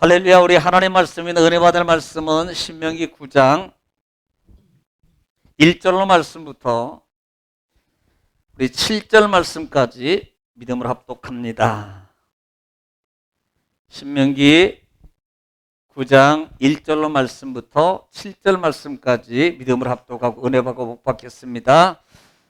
할렐루야. 우리 하나님 말씀인 은혜 받을 말씀은 신명기 9장 1절로 말씀부터 우리 7절 말씀까지 믿음으로 합독합니다. 신명기 9장 1절로 말씀부터 7절 말씀까지 믿음으로 합독하고 은혜 받고 복 받겠습니다.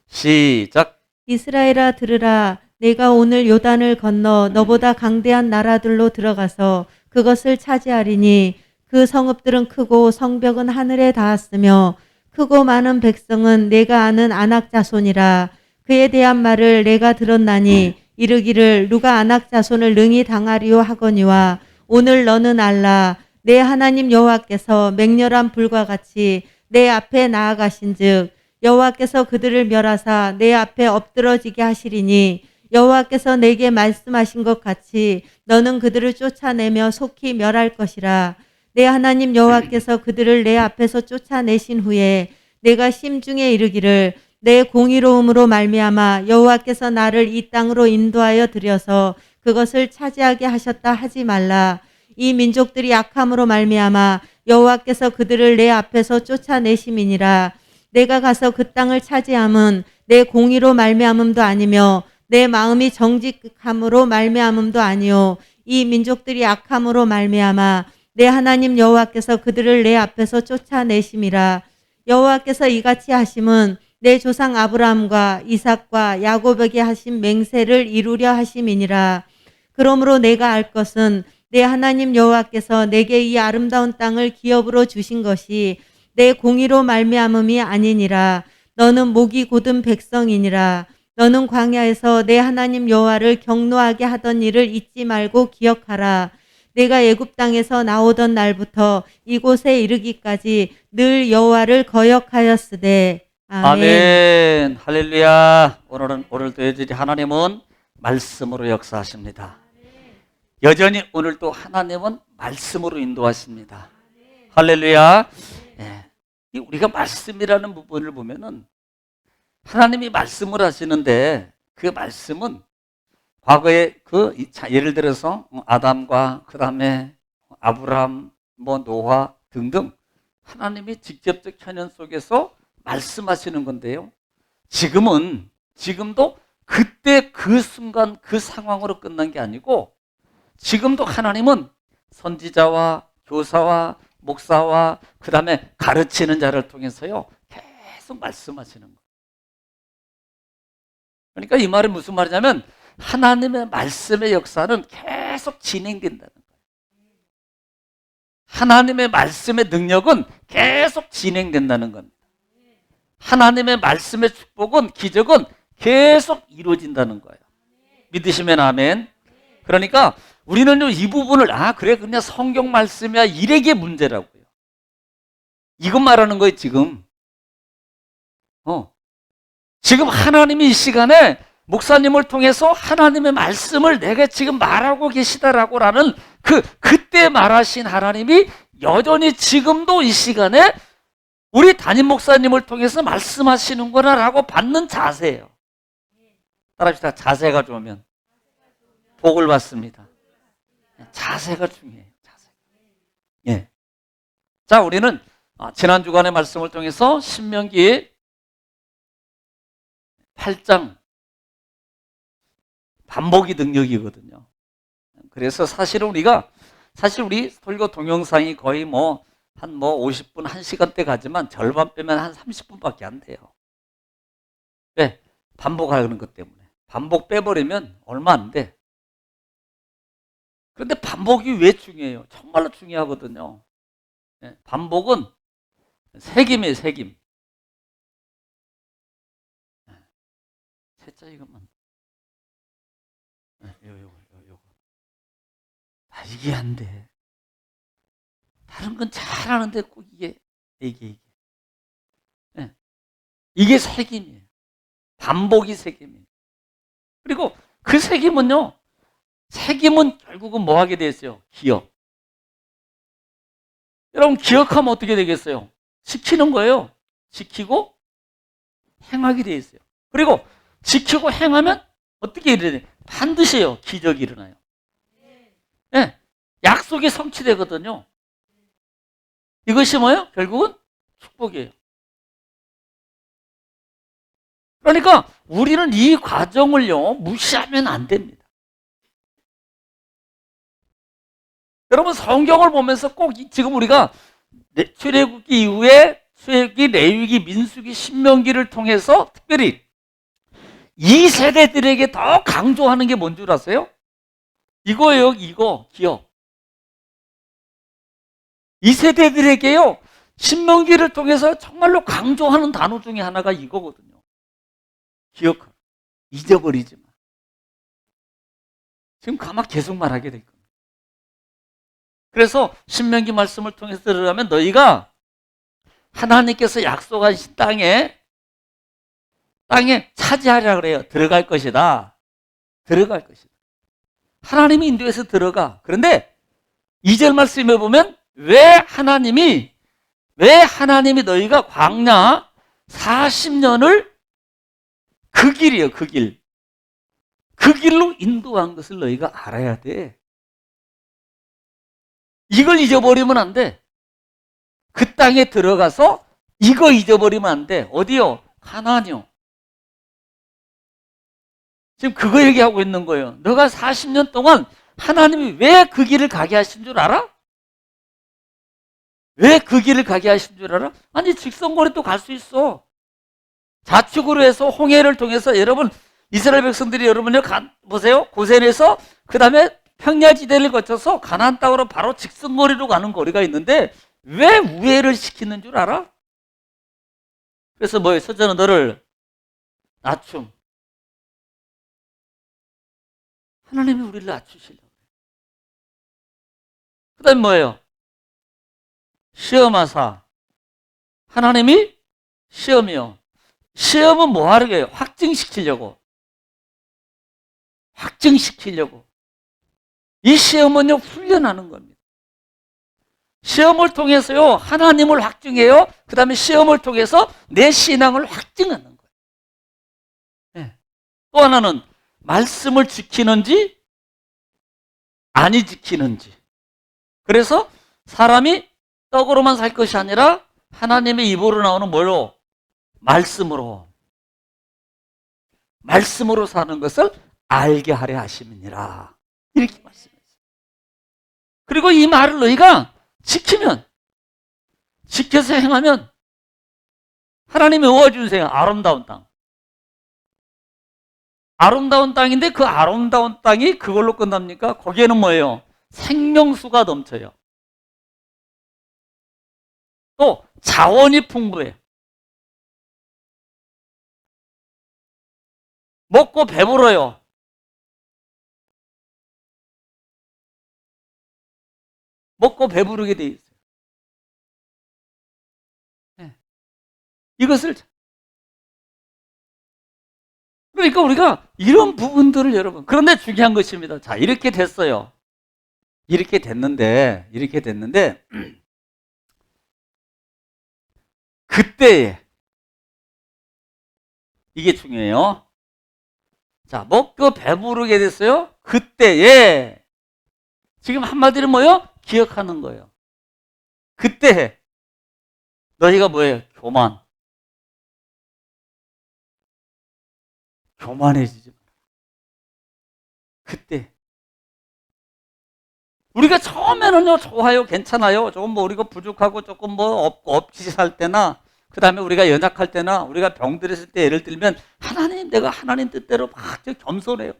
시작. 이스라엘아 들으라. 내가 오늘 요단을 건너 너보다 강대한 나라들로 들어가서 그것을 차지하리니 그 성읍들은 크고 성벽은 하늘에 닿았으며 크고 많은 백성은 내가 아는 아낙 자손이라. 그에 대한 말을 내가 들었나니 이르기를 누가 아낙 자손을 능히 당하리요 하거니와 오늘 너는 알라. 내 하나님 여호와께서 맹렬한 불과 같이 내 앞에 나아가신즉 여호와께서 그들을 멸하사 내 앞에 엎드러지게 하시리니 여호와께서 내게 말씀하신 것 같이 너는 그들을 쫓아내며 속히 멸할 것이라. 내 하나님 여호와께서 그들을 내 앞에서 쫓아내신 후에 내가 심중에 이르기를 내 공의로움으로 말미암아 여호와께서 나를 이 땅으로 인도하여 들여서 그것을 차지하게 하셨다 하지 말라. 이 민족들이 악함으로 말미암아 여호와께서 그들을 내 앞에서 쫓아내심이니라. 내가 가서 그 땅을 차지함은 내 공의로 말미암음도 아니며 내 마음이 정직함으로 말미암음도 아니요 이 민족들이 악함으로 말미암아 내 하나님 여호와께서 그들을 내 앞에서 쫓아내심이라. 여호와께서 이같이 하심은 내 조상 아브라함과 이삭과 야곱에게 하신 맹세를 이루려 하심이니라. 그러므로 내가 알 것은 내 하나님 여호와께서 내게 이 아름다운 땅을 기업으로 주신 것이 내 공의로 말미암음이 아니니라. 너는 목이 곧은 백성이니라. 너는 광야에서 내 하나님 여호와를 경노하게 하던 일을 잊지 말고 기억하라. 내가 애굽 땅에서 나오던 날부터 이곳에 이르기까지 늘 여호와를 거역하였으되. 아멘. 아멘. 할렐루야. 오늘도 여전히 하나님은 말씀으로 역사하십니다. 여전히 오늘도 하나님은 말씀으로 인도하십니다. 할렐루야. 네. 우리가 말씀이라는 부분을 보면은 하나님이 말씀을 하시는데 그 말씀은 과거에 예를 들어서 아담과 그 다음에 아브라함, 노아 등등 하나님이 직접적 현현 속에서 말씀하시는 건데요. 지금도 그때 그 순간 그 상황으로 끝난 게 아니고 지금도 하나님은 선지자와 교사와 목사와 그 다음에 가르치는 자를 통해서요 계속 말씀하시는 거예요. 그러니까 이 말은 무슨 말이냐면 하나님의 말씀의 역사는 계속 진행된다는 거예요. 하나님의 말씀의 능력은 계속 진행된다는 겁니다. 하나님의 말씀의 축복은 기적은 계속 이루어진다는 거예요. 믿으시면 아멘. 그러니까 우리는 이 부분을 그래 그냥 성경 말씀이야 이게 문제라고요. 이것 말하는 거예요 지금. 지금 하나님이 이 시간에 목사님을 통해서 하나님의 말씀을 내게 지금 말하고 계시다라고라는 그때 말하신 하나님이 여전히 지금도 이 시간에 우리 담임 목사님을 통해서 말씀하시는구나라고 받는 자세예요. 따라합시다. 자세가 좋으면 복을 받습니다. 자세가 중요해요. 자세. 예. 자, 우리는 지난 주간의 말씀을 통해서 신명기 8장 반복이 능력이거든요. 그래서 사실은 우리 설교 동영상이 거의 한 50분, 1시간대 가지만 절반 빼면 한 30분밖에 안 돼요. 왜? 반복하는 것 때문에. 반복 빼버리면 얼마 안 돼. 그런데 반복이 왜 중요해요? 정말로 중요하거든요. 반복은 새김이에요, 새김. 세자 이것만. 요거. 이게 안 돼. 다른 건 잘하는데 꼭 이게. 이게 새김이에요. 반복이 새김이에요. 그리고 그 새김은 결국은 뭐 하게 돼 있어요? 기억. 여러분 기억하면 어떻게 되겠어요? 지키는 거예요. 지키고 행하게 돼 있어요. 그리고 지키고 행하면 어떻게 일어나요? 반드시요 기적이 일어나요. 예. 약속이 성취되거든요. 이것이 뭐예요? 결국은 축복이에요. 그러니까 우리는 이 과정을요, 무시하면 안 됩니다. 여러분, 성경을 보면서 꼭 지금 우리가 출애굽기 이후에 출애굽기, 레위기, 민수기, 신명기를 통해서 특별히 이 세대들에게 더 강조하는 게 뭔 줄 아세요? 이거예요, 이거, 기억. 이 세대들에게요, 신명기를 통해서 정말로 강조하는 단어 중에 하나가 이거거든요. 기억하라. 잊어버리지 마. 지금 가만 계속 말하게 될 겁니다. 그래서 신명기 말씀을 통해서 들어가면 너희가 하나님께서 약속하신 땅에 차지하라 그래요. 들어갈 것이다. 들어갈 것이다. 하나님이 인도해서 들어가. 그런데 2절 말씀에 보면 왜 하나님이 너희가 광야 40년을 그 길이에요. 그 길. 그 길로 인도한 것을 너희가 알아야 돼. 이걸 잊어버리면 안 돼. 그 땅에 들어가서 이거 잊어버리면 안 돼. 어디요? 가나안이요. 지금 그거 얘기하고 있는 거예요. 너가 40년 동안 하나님이 왜 그 길을 가게 하신 줄 알아? 왜 그 길을 가게 하신 줄 알아? 아니, 직선거리도 갈 수 있어. 좌측으로 해서 홍해를 통해서 여러분, 이스라엘 백성들이 여러분요, 보세요. 고센에서 그 다음에 평야지대를 거쳐서 가나안 땅으로 바로 직선거리로 가는 거리가 있는데 왜 우회를 시키는 줄 알아? 그래서 뭐예요? 저는 너를 낮춤. 하나님이 우리를 낮추시려고. 그 다음에 뭐예요? 시험하사. 하나님이 시험이요. 시험은 뭐 하려고? 확증시키려고. 확증시키려고. 이 시험은요, 훈련하는 겁니다. 시험을 통해서요, 하나님을 확증해요. 그 다음에 시험을 통해서 내 신앙을 확증하는 거예요. 네. 또 하나는 말씀을 지키는지, 아니 지키는지. 그래서 사람이 떡으로만 살 것이 아니라 하나님의 입으로 나오는 뭘로? 말씀으로. 말씀으로 사는 것을 알게 하려 하심이니라. 이렇게 말씀했어요. 그리고 이 말을 너희가 지키면, 지켜서 행하면 하나님이 어워주세요. 아름다운 땅. 아름다운 땅인데 그 아름다운 땅이 그걸로 끝납니까? 거기에는 뭐예요? 생명수가 넘쳐요. 또 자원이 풍부해. 먹고 배불러요. 먹고 배부르게 돼 있어요. 네. 이것을 그러니까 우리가 이런 부분들을 여러분, 그런데 중요한 것입니다. 자, 이렇게 됐어요. 이렇게 됐는데 그때에 이게 중요해요. 자, 먹고 배부르게 됐어요. 그때에 지금 한마디로 뭐예요? 기억하는 거예요. 그때 너희가 뭐예요? 교만해지지 마. 그때 우리가 처음에는요, 좋아요, 괜찮아요. 조금 뭐 우리가 부족하고 조금 뭐 없이 살 때나, 그 다음에 우리가 연약할 때나, 우리가 병들었을 때 예를 들면, 하나님, 내가 하나님 뜻대로 막 겸손해요.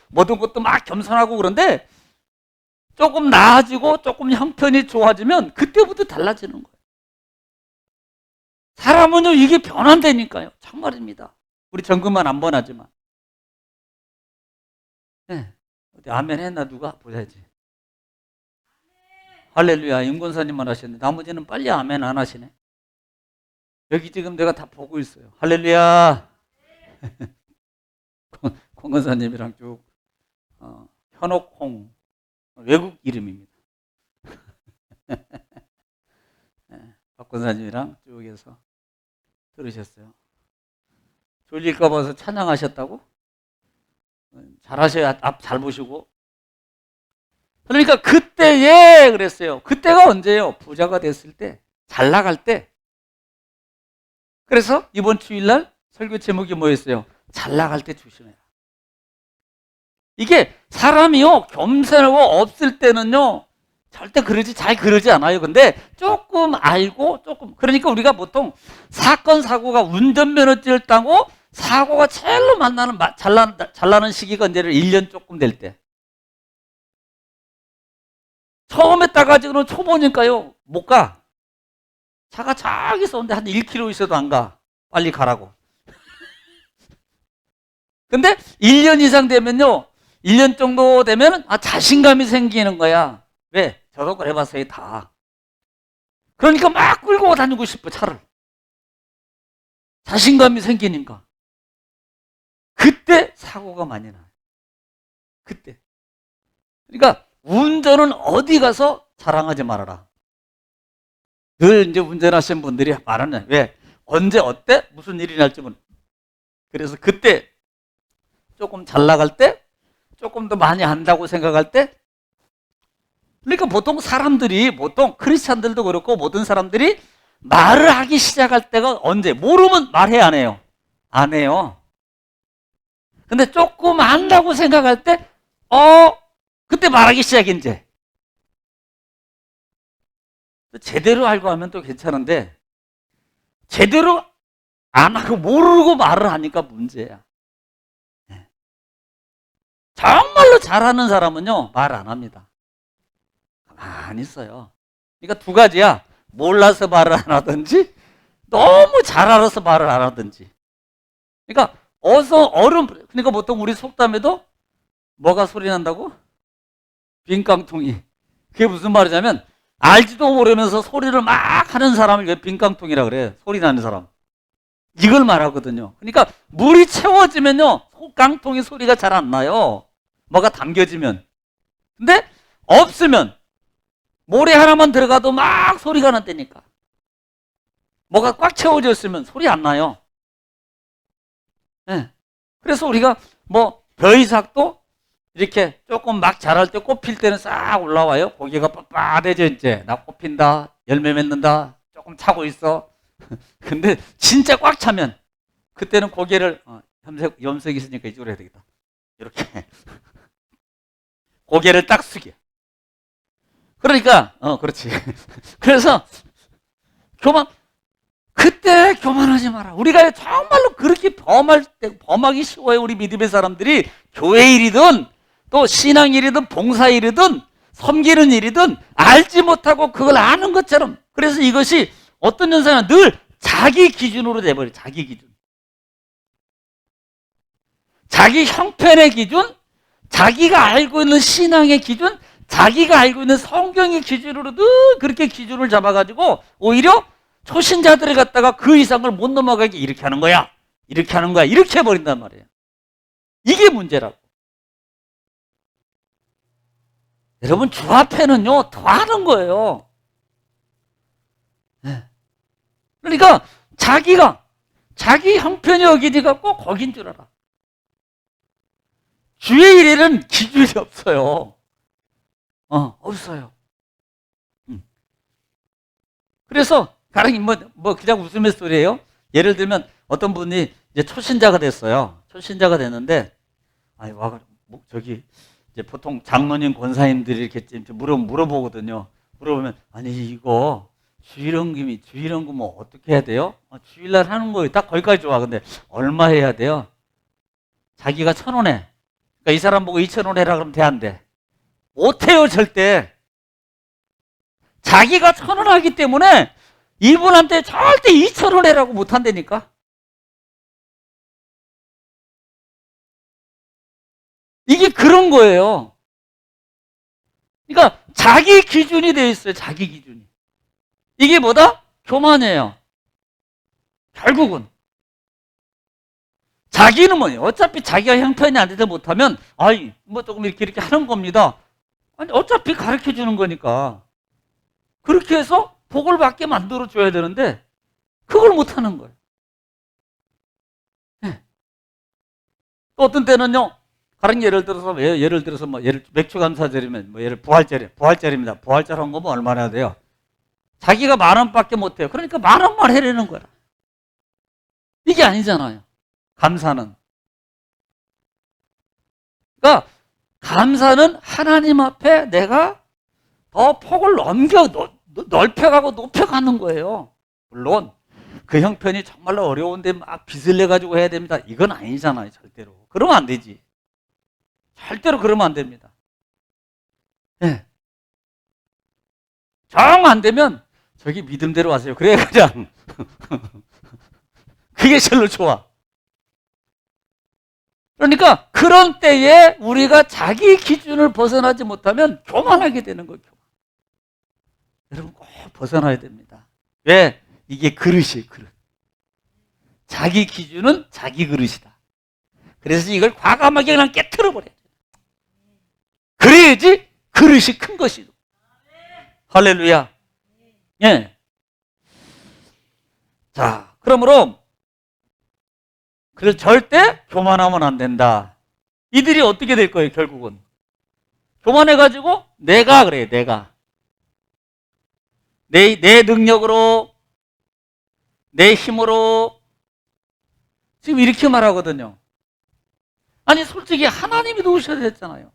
모든 것도 막 겸손하고 그런데, 조금 나아지고 조금 형편이 좋아지면, 그때부터 달라지는 거예요. 사람은요, 이게 변한다니까요. 참말입니다. 우리 정금만 안 번하지만. 네. 아멘 했나, 누가? 보자지. 할렐루야. 임권사님만 하셨는데 나머지는 빨리 아멘 안 하시네. 여기 지금 내가 다 보고 있어요. 할렐루야. 권건사님이랑 쭉 현옥홍 외국 이름입니다. 네, 박권사님이랑 쭉 해서 들으셨어요. 졸릴까 봐서 찬양하셨다고? 잘하셔야 앞 잘 보시고. 그러니까 그때에 그랬어요. 그때가 언제예요? 부자가 됐을 때, 잘 나갈 때. 그래서 이번 주일날 설교 제목이 뭐였어요? 잘 나갈 때 조심해라. 이게 사람이요, 겸손하고 없을 때는요, 절대 잘 그러지 않아요. 근데 조금 알고 그러니까 우리가 보통 사건 사고가 운전면허증을 따고 사고가 제일로 잘나는 시기가 언제를 1년 조금 될 때. 처음에 따가지고는 초보니까요, 못 가. 차가 저기 있었는데 한 1km 있어도 안 가. 빨리 가라고. 근데 1년 이상 되면요, 1년 정도 되면 자신감이 생기는 거야. 왜? 저도 그래봤어요, 다. 그러니까 막 끌고 다니고 싶어, 차를. 자신감이 생기니까. 그때 사고가 많이 나요. 그때. 그러니까 운전은 어디 가서 자랑하지 말아라. 늘 이제 운전하시는 분들이 말하는, 왜? 언제, 어때? 무슨 일이 날지 모르. 그래서 그때 조금 잘 나갈 때, 조금 더 많이 한다고 생각할 때, 그러니까 보통 크리스찬들도 그렇고 모든 사람들이 말을 하기 시작할 때가 언제? 모르면 말해, 안 해요? 안 해요. 근데 조금 안다고 생각할 때, 그때 말하기 시작해, 이제. 제대로 알고 하면 또 괜찮은데, 제대로 안 하고 모르고 말을 하니까 문제야. 정말로 잘하는 사람은요, 말 안 합니다. 가만히 있어요. 그러니까 두 가지야. 몰라서 말을 안 하든지, 너무 잘 알아서 말을 안 하든지. 그러니까 그러니까 보통 우리 속담에도 뭐가 소리 난다고? 빈깡통이. 그게 무슨 말이냐면, 알지도 모르면서 소리를 막 하는 사람을 왜 빈깡통이라 그래? 소리 나는 사람. 이걸 말하거든요. 그러니까 물이 채워지면요, 깡통이 소리가 잘 안 나요. 뭐가 담겨지면. 근데 없으면 모래 하나만 들어가도 막 소리가 난다니까. 뭐가 꽉 채워져 있으면 소리 안 나요. 네. 그래서 우리가 벼이삭도 이렇게 조금 막 자랄 때 꽃 필 때는 싹 올라와요. 고개가 빳빳해져, 이제. 나 꽃 핀다. 열매 맺는다. 조금 차고 있어. 근데 진짜 꽉 차면 그때는 고개를 염색이 있으니까 이쪽으로 해야 되겠다. 이렇게 고개를 딱 숙여. 그러니까 그렇지. 그래서 그때 교만하지 마라. 우리가 정말로 그렇게 범하기 쉬워요. 우리 믿음의 사람들이 교회 일이든 또 신앙 일이든 봉사 일이든 섬기는 일이든 알지 못하고 그걸 아는 것처럼. 그래서 이것이 어떤 현상은 늘 자기 기준으로 돼버려요. 자기 기준. 자기 형편의 기준, 자기가 알고 있는 신앙의 기준, 자기가 알고 있는 성경의 기준으로 늘 그렇게 기준을 잡아가지고 오히려 초신자들을 갖다가 그 이상을 못 넘어가게 이렇게 하는 거야. 이렇게 하는 거야. 이렇게 해버린단 말이에요. 이게 문제라고. 여러분, 주 앞에는요, 더 하는 거예요. 네. 그러니까 자기 형편이 어디니까 꼭 거긴 줄 알아. 주의 일에는 기준이 없어요. 없어요. 그래서 가령 그냥 웃음의 소리예요. 예를 들면 어떤 분이 이제 초신자가 됐어요. 초신자가 됐는데, 저기 이제 보통 장로님, 권사님들이 이렇게 물어보거든요. 물어보면, 아니 이거 주일헌금 어떻게 해야 돼요? 주일날 하는 거예요. 딱 거기까지 좋아. 근데 얼마 해야 돼요? 자기가 1,000원 해. 그러니까 이 사람 보고 2,000원 해라 그러면 돼, 안 돼? 못해요, 절대. 자기가 1,000원 하기 때문에 이분한테 절대 2,000원 해라고 못한다니까. 이게 그런 거예요. 그러니까 자기 기준이 되어 있어요. 자기 기준이. 이게 뭐다? 교만이에요. 결국은. 자기는 뭐예요? 어차피 자기가 형편이 안 돼서 못하면 조금 이렇게 하는 겁니다. 아니 어차피 가르쳐 주는 거니까. 그렇게 해서 복을 받게 만들어 줘야 되는데 그걸 못하는 거예요. 네. 또 어떤 때는요, 다른 예를 들어서 맥주 감사절이면 예를 부활절입니다. 부활절 한 거면 얼마나 해야 돼요? 자기가 10,000원밖에 못 해요. 그러니까 10,000원만 해내는 거라. 이게 아니잖아요. 감사는. 그러니까 감사는 하나님 앞에 내가 더 폭을 넓혀가고 높여가는 거예요. 물론 그 형편이 정말로 어려운데 막 빚을 내가지고 해야 됩니다. 이건 아니잖아요. 절대로. 그러면 안 되지. 절대로 그러면 안 됩니다. 네. 정 안 되면 저기 믿음대로 하세요. 그래 그냥 그게 제일 좋아. 그러니까 그런 때에 우리가 자기 기준을 벗어나지 못하면 교만하게 되는 거예요. 여러분 꼭 벗어나야 됩니다. 왜? 이게 그릇이에요. 그릇. 자기 기준은 자기 그릇이다. 그래서 이걸 과감하게 그냥 깨트려버려야 돼요. 그래야지 그릇이 큰 것이죠. 할렐루야. 예. 자, 그러므로 그래서 절대 교만하면 안 된다. 이들이 어떻게 될 거예요, 결국은? 교만해가지고 내가 그래요, 내가. 내 능력으로, 내 힘으로 지금 이렇게 말하거든요. 아니 솔직히 하나님이 도우셔야 됐잖아요.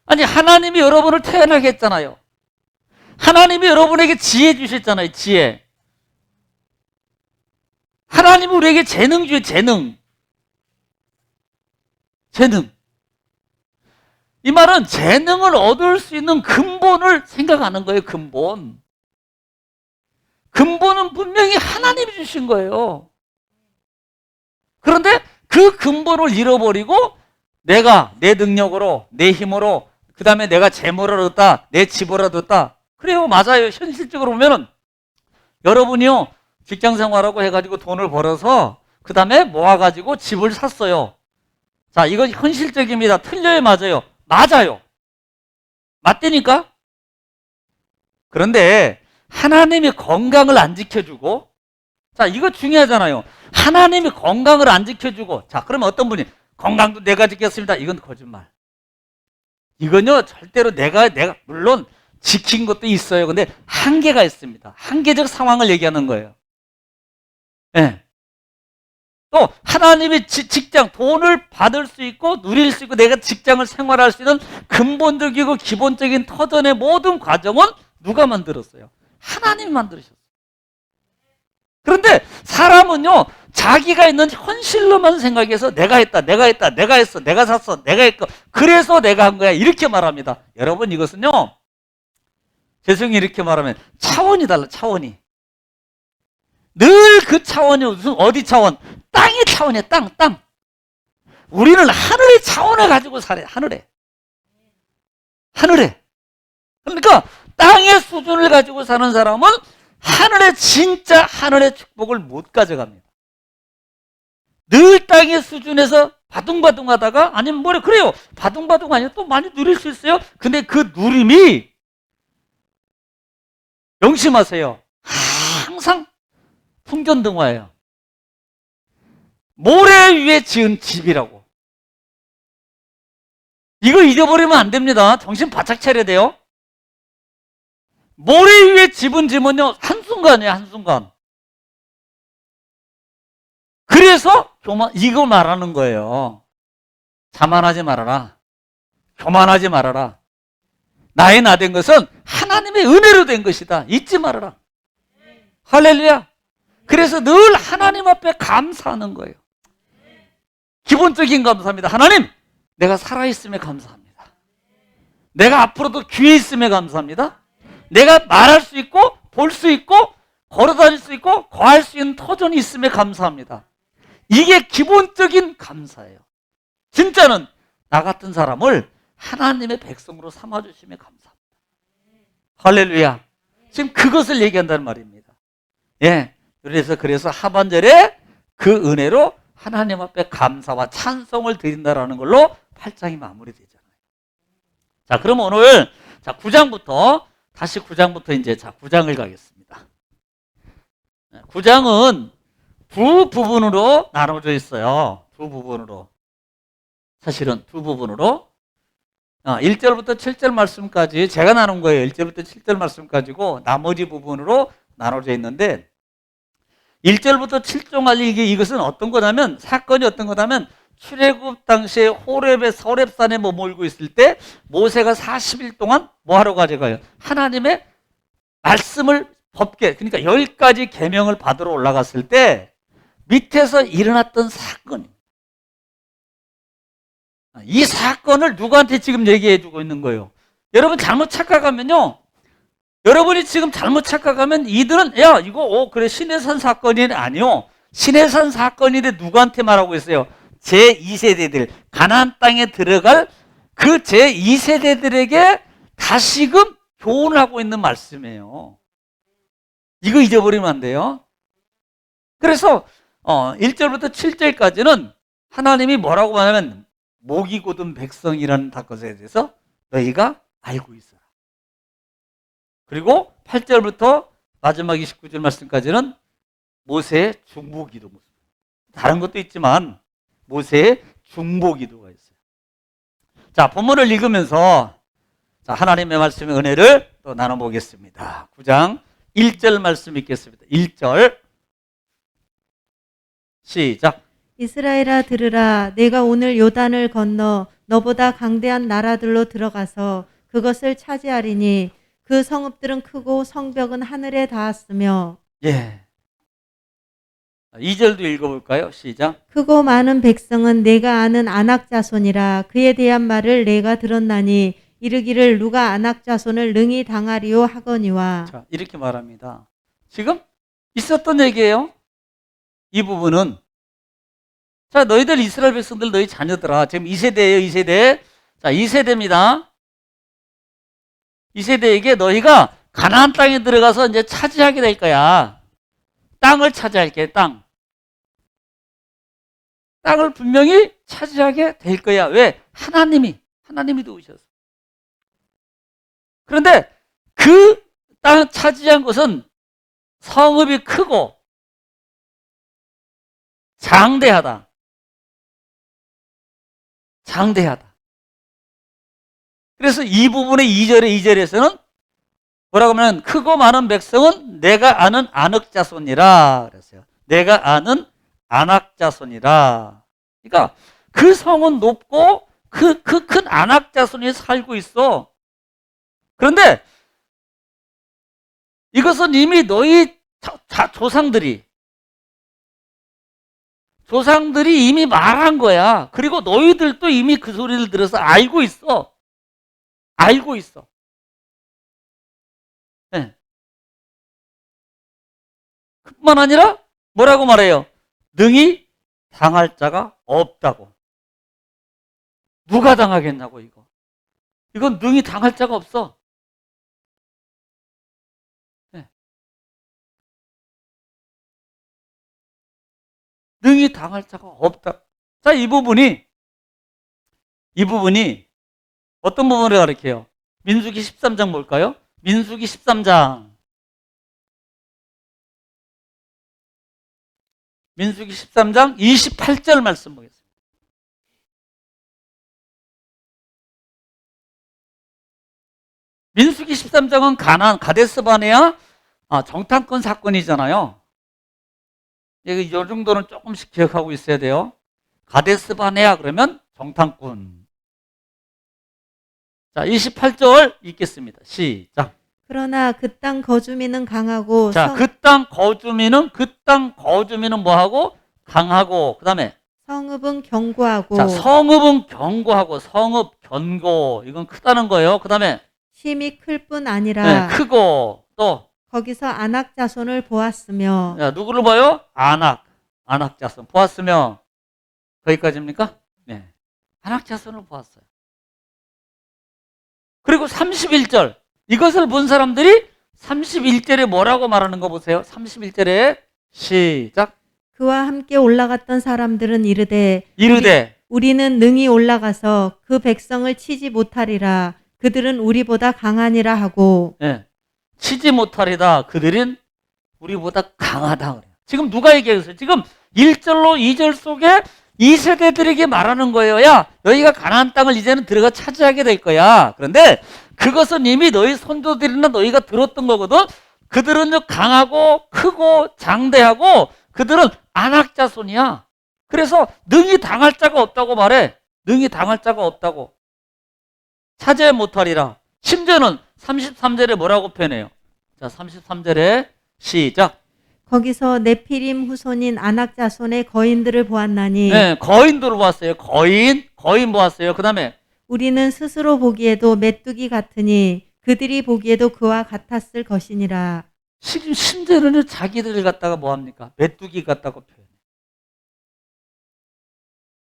아니 하나님이 여러분을 태어나게 했잖아요. 하나님이 여러분에게 지혜 주셨잖아요. 지혜. 하나님이 우리에게 재능 주셨어요. 재능. 이 말은 재능을 얻을 수 있는 근본을 생각하는 거예요. 근본은 분명히 하나님이 주신 거예요. 그런데 그 근본을 잃어버리고 내가 내 능력으로, 내 힘으로, 그 다음에 내가 재물을 얻었다, 내 집을 얻었다. 그래요, 맞아요. 현실적으로 보면은 여러분이요 직장 생활하고 해가지고 돈을 벌어서 그 다음에 모아가지고 집을 샀어요. 자, 이건 현실적입니다. 틀려요, 맞아요? 맞아요. 맞다니까? 그런데 하나님이 건강을 안 지켜주고, 자, 이거 중요하잖아요. 하나님이 건강을 안 지켜주고, 자, 그러면 어떤 분이 건강도 내가 지켰습니다. 이건 거짓말. 이건요, 절대로 내가 물론 지킨 것도 있어요. 근데 한계가 있습니다. 한계적 상황을 얘기하는 거예요. 예. 네. 또 하나님의 직장, 돈을 받을 수 있고 누릴 수 있고 내가 직장을 생활할 수 있는 근본적이고 기본적인 터전의 모든 과정은 누가 만들었어요? 하나님이 만들으셨어요. 그런데 사람은요 자기가 있는 현실로만 생각해서 내가 했다, 내가 했어, 내가 샀어, 내가 했고 그래서 내가 한 거야 이렇게 말합니다. 여러분 이것은요 죄송히 이렇게 말하면 차원이 달라. 차원이 늘 그 차원이 무슨 어디 차원? 땅의 차원이야. 땅. 우리는 하늘의 차원을 가지고 살아요. 하늘에. 그러니까 땅의 수준을 가지고 사는 사람은 진짜 하늘의 축복을 못 가져갑니다. 늘 땅의 수준에서 바둥바둥 하다가 아니면 뭐래 그래요. 바둥바둥 아니면 또 많이 누릴 수 있어요. 근데 그 누림이 명심하세요. 항상 풍견등화예요. 모래 위에 지은 집이라고. 이거 잊어버리면 안 됩니다. 정신 바짝 차려야 돼요. 모래 위에 집은 집은요 한순간이에요. 한순간. 그래서 이거 말하는 거예요. 자만하지 말아라. 교만하지 말아라. 나의 나 된 것은 하나님의 은혜로 된 것이다. 잊지 말아라. 할렐루야. 그래서 늘 하나님 앞에 감사하는 거예요. 기본적인 감사합니다. 하나님, 내가 살아있음에 감사합니다. 내가 앞으로도 귀에 있음에 감사합니다. 내가 말할 수 있고 볼 수 있고 걸어다닐 수 있고 거할 수 있는 터전이 있음에 감사합니다. 이게 기본적인 감사예요. 진짜는 나 같은 사람을 하나님의 백성으로 삼아주심에 감사합니다. 할렐루야. 지금 그것을 얘기한다는 말입니다. 예. 그래서 하반절에 그 은혜로 하나님 앞에 감사와 찬송을 드린다라는 걸로 8장이 마무리되잖아요. 자, 그럼 오늘 9장부터 다시 9장부터 이제 9장을 가겠습니다. 9장은 두 부분으로 나눠져 있어요. 두 부분으로. 사실은 두 부분으로 1절부터 7절 말씀까지 제가 나눈 거예요. 1절부터 7절 말씀까지고 나머지 부분으로 나눠져 있는데 1절부터 7절까지 이것은 어떤 거냐면 사건이 어떤 거냐면 출애굽 당시에 호렙의 서렙산에 머물고 있을 때 모세가 40일 동안 뭐 하러 가져가요? 하나님의 말씀을 법계 그러니까 10가지 계명을 받으러 올라갔을 때 밑에서 일어났던 사건입니다. 이 사건을 누구한테 지금 얘기해 주고 있는 거예요? 여러분 잘못 착각하면요. 여러분이 지금 잘못 착각하면 이들은 야 이거 그래 시내산 사건이 아니요. 시내산 사건인데 누구한테 말하고 있어요? 제2세대들 가나안 땅에 들어갈 그 제2세대들에게 다시금 교훈을 하고 있는 말씀이에요. 이거 잊어버리면 안 돼요. 그래서 1절부터 7절까지는 하나님이 뭐라고 말하면 목이 곧은 백성이라는 것에 대해서 너희가 알고 있어라. 그리고 8절부터 마지막 29절 말씀까지는 모세의 중보기도 다른 것도 있지만 모세의 중보기도가 있어요. 자, 본문을 읽으면서 하나님의 말씀의 은혜를 또 나눠보겠습니다. 9장 1절 말씀 읽겠습니다. 1절 시작. 이스라엘아 들으라 내가 오늘 요단을 건너 너보다 강대한 나라들로 들어가서 그것을 차지하리니 그 성읍들은 크고 성벽은 하늘에 닿았으며 예. 2절도 읽어볼까요? 시작. 크고 많은 백성은 내가 아는 아낙 자손이라 그에 대한 말을 내가 들었나니 이르기를 누가 아낙 자손을 능히 당하리요 하거니와. 자, 이렇게 말합니다. 지금 있었던 얘기예요. 이 부분은 자, 너희들 이스라엘 백성들 너희 자녀들아 지금 2세대예요. 2세대. 자, 2세대입니다. 2세대에게 너희가 가나안 땅에 들어가서 이제 차지하게 될 거야. 땅을 차지할게. 땅을 분명히 차지하게 될 거야. 왜? 하나님이 도우셔서. 그런데 그 땅 차지한 것은 성읍이 크고 장대하다. 그래서 이 부분의 2절에서는 뭐라고 하면 크고 많은 백성은 내가 아는 아낙 자손이라 그랬어요. 내가 아는 아낙 자손이라. 그러니까 그 성은 높고 그 큰 아낙 자손이 살고 있어. 그런데 이것은 이미 너희 조상들이 이미 말한 거야. 그리고 너희들도 이미 그 소리를 들어서 알고 있어. 네. 그뿐만 아니라 뭐라고 말해요? 능히 당할 자가 없다고. 누가 당하겠냐고 이거. 이건 능히 당할 자가 없어. 네. 능히 당할 자가 없다. 자, 이 부분이 어떤 부분을 가리켜요? 민수기 13장 볼까요? 민수기 13장 28절 말씀 보겠습니다. 민수기 13장은 가나안 가데스 바네아 정탐권 사건이잖아요. 이 정도는 조금씩 기억하고 있어야 돼요. 가데스 바네아 그러면 정탐꾼. 자, 28절 읽겠습니다. 시작. 그러나 그 땅 거주민은 강하고 자, 그 땅 거주민은 뭐하고? 강하고. 그다음에 성읍은 견고하고. 자, 성읍은 견고하고 성읍 견고. 이건 크다는 거예요. 그다음에 심히 클 뿐 아니라 크고 또 거기서 아낙 자손을 보았으며. 야, 누구를 봐요? 아낙 자손 보았으며. 거기까지입니까? 네. 아낙 자손을 보았어요. 그리고 31절 이것을 본 사람들이 31절에 뭐라고 말하는 거 보세요. 31절에 시작. 그와 함께 올라갔던 사람들은 이르되 우리는 능히 올라가서 그 백성을 치지 못하리라. 그들은 우리보다 강하니라 하고. 네. 치지 못하리다. 그들은 우리보다 강하다. 그래요. 지금 누가 얘기했어요? 지금 1절로 2절 속에 이 세대들에게 말하는 거예요. 야, 너희가 가나안 땅을 이제는 들어가 차지하게 될 거야. 그런데 그것은 이미 너희 선조들이나 너희가 들었던 거거든. 그들은 강하고 크고 장대하고 그들은 안악 자손이야. 그래서 능히 당할 자가 없다고 말해. 능히 당할 자가 없다고. 차지해 못하리라. 심지어는 33절에 뭐라고 표현해요? 자, 33절에 시작. 거기서 네피림 후손인 아낙 자손의 거인들을 보았나니 네, 거인들을 보았어요. 거인 보았어요. 그 다음에 우리는 스스로 보기에도 메뚜기 같으니 그들이 보기에도 그와 같았을 것이니라. 심지어는 자기들을 갖다가 뭐합니까? 메뚜기 같다고 표현해요.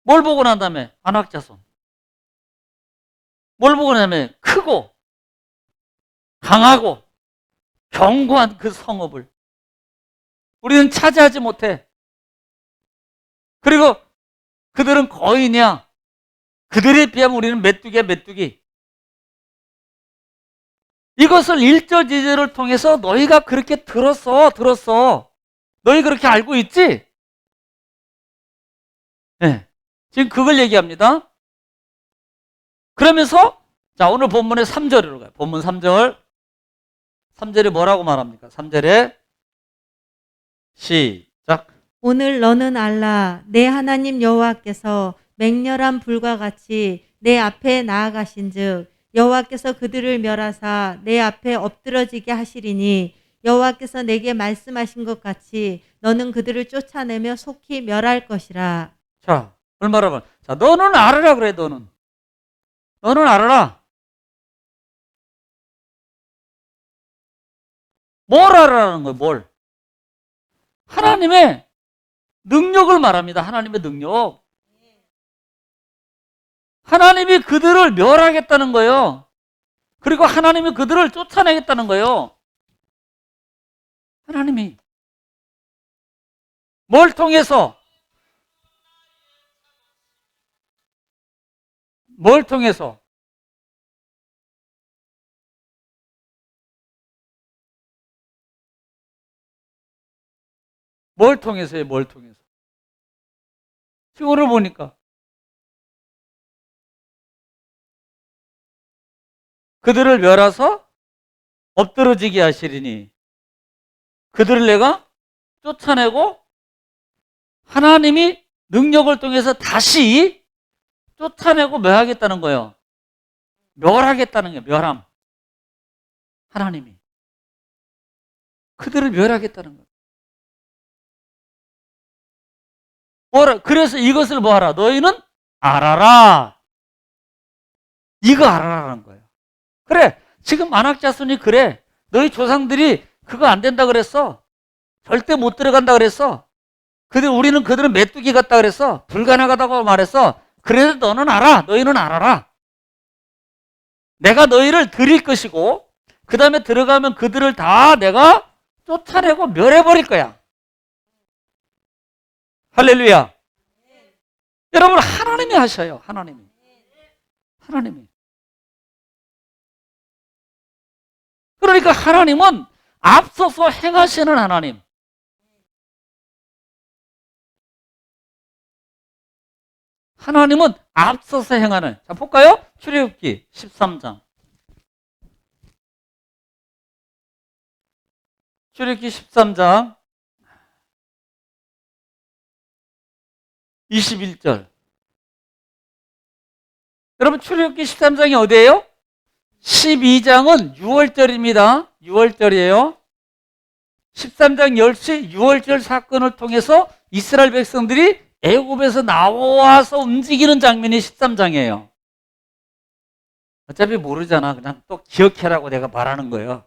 뭘 보고 난 다음에 안악자손. 뭘 보고 난 다음에 크고 강하고 견고한 그 성읍을 우리는 차지하지 못해. 그리고 그들은 거인이야. 그들에 비하면 우리는 메뚜기야, 메뚜기. 이것을 1절, 2절을 통해서 너희가 그렇게 들었어. 너희 그렇게 알고 있지? 네. 지금 그걸 얘기합니다. 그러면서, 자, 오늘 본문의 3절으로 가요. 본문 3절. 3절에 뭐라고 말합니까? 3절에 시작. 오늘 너는 알라 내 하나님 여호와께서 맹렬한 불과 같이 내 앞에 나아가신즉 여호와께서 그들을 멸하사 내 앞에 엎드러지게 하시리니 여호와께서 내게 말씀하신 것 같이 너는 그들을 쫓아내며 속히 멸할 것이라. 자, 얼마나 봐. 자, 너는 알아라 그래, 너는 알아라. 뭘 알아라는 거야, 뭘? 하나님의 능력을 말합니다. 하나님의 능력. 하나님이 그들을 멸하겠다는 거예요. 그리고 하나님이 그들을 쫓아내겠다는 거예요. 하나님이 뭘 통해서? 뭘 통해서? 뭘 통해서요? 뭘 통해서? 지금 오늘 보니까 그들을 멸하서 엎드러지게 하시리니 그들을 내가 쫓아내고 하나님이 능력을 통해서 다시 쫓아내고 멸하겠다는 거예요. 멸하겠다는 거예요. 멸함. 하나님이 그들을 멸하겠다는 거예요. 그래서 이것을 뭐하라? 너희는 알아라. 이거 알아라는 거예요. 그래, 지금 안악자손이 그래. 너희 조상들이 그거 안 된다 그랬어. 절대 못 들어간다 그랬어. 우리는 그들은 메뚜기 같다 그랬어. 불가능하다고 말했어. 그래도 너는 알아. 너희는 알아라. 내가 너희를 드릴 것이고 그 다음에 들어가면 그들을 다 내가 쫓아내고 멸해버릴 거야. 할렐루야. 여러분, 하나님이 하셔요. 하나님이. 그러니까 하나님은 앞서서 행하시는 하나님. 하나님은 앞서서 행하는. 자, 볼까요? 출애굽기 13장. 출애굽기 13장 21절. 여러분, 출애굽기 13장이 어디예요? 12장은 6월절입니다. 6월절이에요. 13장 열시 6월절 사건을 통해서 이스라엘 백성들이 애굽에서 나와서 움직이는 장면이 13장이에요. 어차피 모르잖아. 그냥 또 기억해라고 내가 말하는 거예요.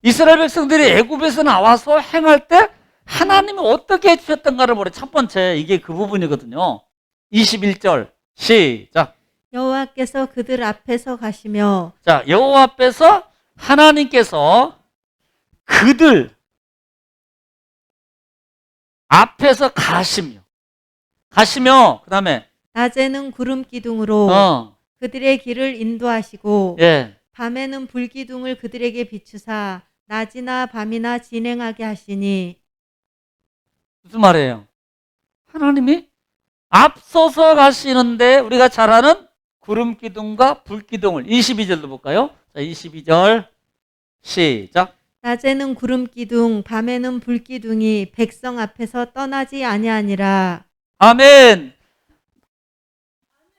이스라엘 백성들이 애굽에서 나와서 행할 때 하나님이 어떻게 해주셨던가를 보래. 첫 번째, 이게 그 부분이거든요. 21절 시작. 여호와께서 그들 앞에서 가시며 자, 여호와 앞에서 하나님께서 그들 앞에서 가시며 그 다음에 낮에는 구름 기둥으로 그들의 길을 인도하시고 예. 밤에는 불기둥을 그들에게 비추사 낮이나 밤이나 진행하게 하시니 무슨 말이에요? 하나님이 앞서서 가시는데 우리가 잘 아는 구름 기둥과 불 기둥을 22절로 볼까요? 자, 22절 시작. 낮에는 구름 기둥, 밤에는 불 기둥이 백성 앞에서 떠나지 아니하니라. 아멘.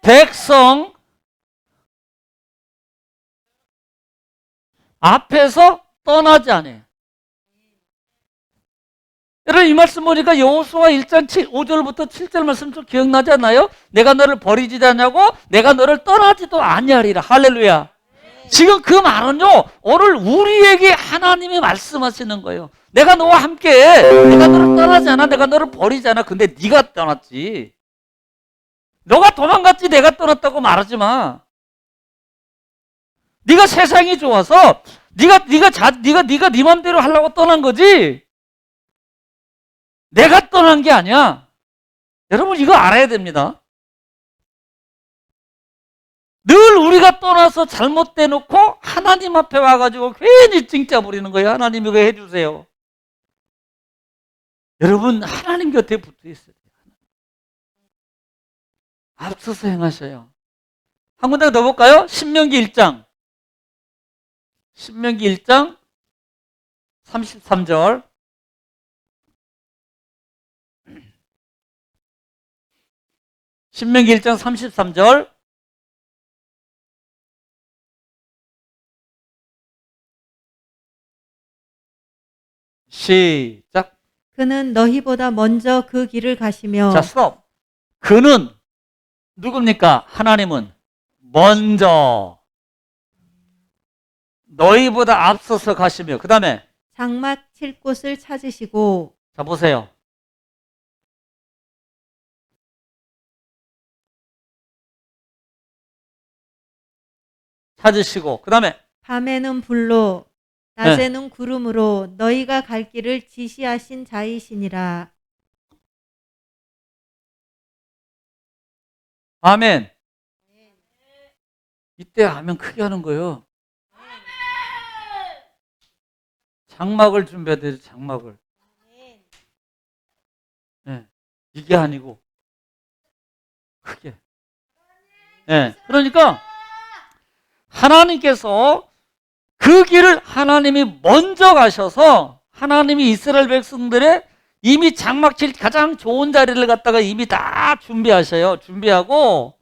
백성 앞에서 떠나지 않아요. 여러분 이 말씀 보니까 여호수아 1장 5절부터 7절 말씀 좀 기억나지 않나요? 내가 너를 버리지 않냐고 내가 너를 떠나지도 아니하리라. 할렐루야. 지금 그 말은요 오늘 우리에게 하나님이 말씀하시는 거예요. 내가 너와 함께 내가 너를 떠나지 않아. 내가 너를 버리지 않아. 근데 네가 떠났지. 너가 도망갔지 내가 떠났다고 말하지 마. 네가 세상이 좋아서 네가 네 맘대로 하려고 떠난 거지. 내가 떠난 게 아니야. 여러분 이거 알아야 됩니다. 늘 우리가 떠나서 잘못돼 놓고 하나님 앞에 와가지고 괜히 찡짜 부리는 거예요. 하나님 이거 해주세요. 여러분 하나님 곁에 붙어 있어요. 앞서서 행하셔요. 한 군데 더 볼까요? 신명기 1장 33절 신명기 1장 33절 시작. 그는 너희보다 먼저 그 길을 가시며. 자, 스톱. 그는 누굽니까? 하나님은 먼저 너희보다 앞서서 가시며 그 다음에 장막 칠 곳을 찾으시고. 자 보세요. 찾으시고 그 다음에 밤에는 불로 낮에는 구름으로 너희가 갈 길을 지시하신 자이시니라. 아멘. 이때 아멘 크게 하는 거예요. 장막을 준비해야 돼요. 장막을. 네, 이게 아니고 크게. 네, 그러니까 하나님께서 그 길을 하나님이 먼저 가셔서 하나님이 이스라엘 백성들의 이미 장막칠 가장 좋은 자리를 갖다가 이미 다 준비하셔요. 준비하고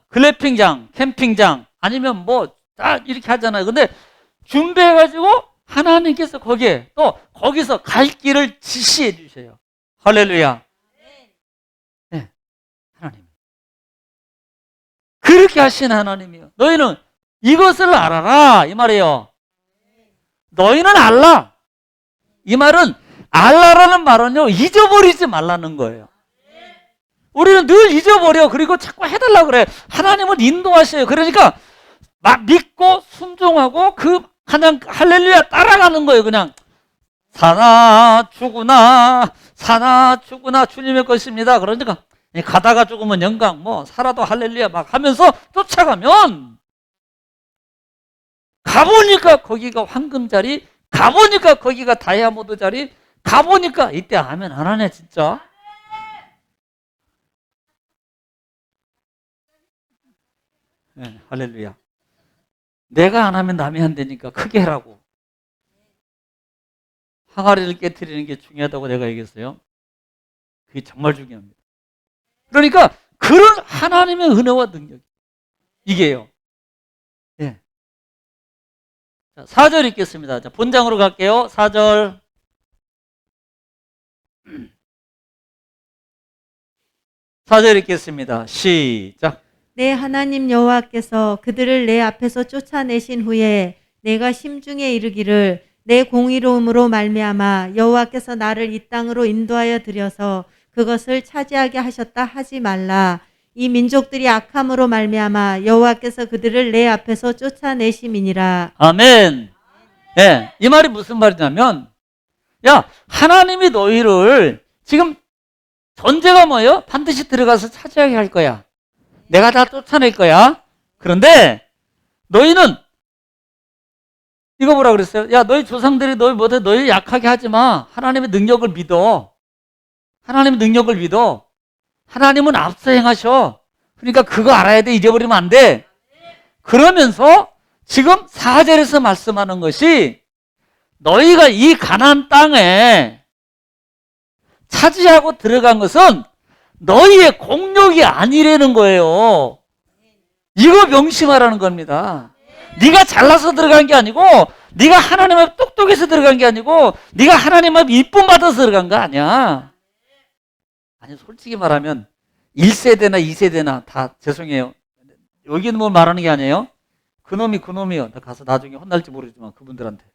글래핑장, 캠핑장 아니면 뭐 다 이렇게 하잖아요. 근데 준비해가지고 하나님께서 거기에 또 거기서 갈 길을 지시해 주셔요. 할렐루야. 네, 하나님. 그렇게 하신 하나님이요. 너희는 이것을 알아라 이 말이에요. 너희는 알라. 이 말은 알라라는 말은요 잊어버리지 말라는 거예요. 우리는 늘 잊어버려. 그리고 자꾸 해달라 그래. 하나님은 인도하셔요. 그러니까 막 믿고 순종하고 그 그냥 할렐루야 따라가는 거예요. 그냥 사나 죽으나 주님의 것입니다. 그러니까 가다가 죽으면 영광 뭐 살아도 할렐루야 막 하면서 쫓아가면 가보니까 거기가 황금자리, 가보니까 거기가 다이아몬드 자리, 가보니까 이때 아멘 안 하네 진짜. 네, 할렐루야. 내가 안 하면 남이 한다니까 크게 하라고. 항아리를 깨트리는 게 중요하다고 내가 얘기했어요. 그게 정말 중요합니다. 그러니까 그런 하나님의 은혜와 능력 이게요. 예. 자, 4절 읽겠습니다. 자, 본장으로 갈게요. 4절. 4절 읽겠습니다. 시작. 내 하나님 여호와께서 그들을 내 앞에서 쫓아내신 후에 내가 심중에 이르기를 내 공의로움으로 말미암아 여호와께서 나를 이 땅으로 인도하여 들여서 그것을 차지하게 하셨다 하지 말라. 이 민족들이 악함으로 말미암아 여호와께서 그들을 내 앞에서 쫓아내심이니라. 아멘. 예, 이 말이 무슨 말이냐면 야 하나님이 너희를 지금 전제가 뭐예요? 반드시 들어가서 차지하게 할 거야. 내가 다 쫓아낼 거야. 그런데 너희는 이거 뭐라 그랬어요? 야 너희 조상들이 너희 약하게 하지 마. 하나님의 능력을 믿어. 하나님의 능력을 믿어. 하나님은 앞서 행하셔. 그러니까 그거 알아야 돼. 잊어버리면 안 돼. 그러면서 지금 4절에서 말씀하는 것이 너희가 이 가나안 땅에 차지하고 들어간 것은 너희의 공력이 아니라는 거예요. 이거 명심하라는 겁니다. 네가 잘나서 들어간 게 아니고, 네가 하나님 앞 똑똑해서 들어간 게 아니고, 네가 하나님 앞 이쁨 받아서 들어간 거 아니야. 아니, 솔직히 말하면 1세대나 2세대나 다 죄송해요. 여기는 뭐 말하는 게 아니에요. 그놈이요. 나 가서 나중에 혼날지 모르지만 그분들한테.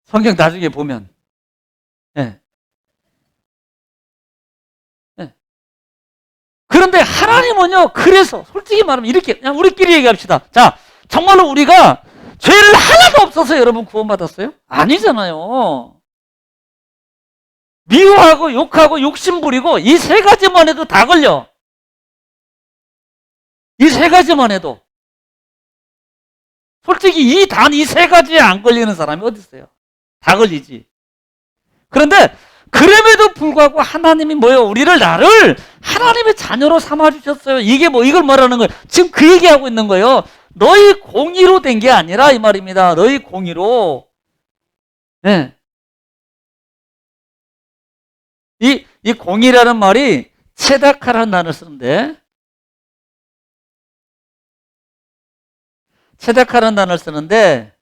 성경 나중에 보면. 예. 예. 그런데 하나님은요, 그래서 솔직히 말하면 이렇게 그냥 우리끼리 얘기합시다. 자, 정말로 우리가 죄를 하나도 없어서 여러분 구원받았어요? 아니잖아요. 미워하고 욕하고 욕심 부리고 이 세 가지만 해도 다 걸려. 이 세 가지만 해도. 솔직히 이 세 가지에 안 걸리는 사람이 어디 있어요? 다 걸리지. 그런데 그럼에도 불구하고 하나님이 뭐예요? 나를 하나님의 자녀로 삼아주셨어요. 이게 뭐 이걸 말하는 거예요. 지금 그 얘기하고 있는 거예요. 너희 공의로 된 게 아니라 이 말입니다. 너희 공의로. 네. 이 공의라는 말이 체다카라는 단어를 쓰는데, 체다카라는 단어를 쓰는데,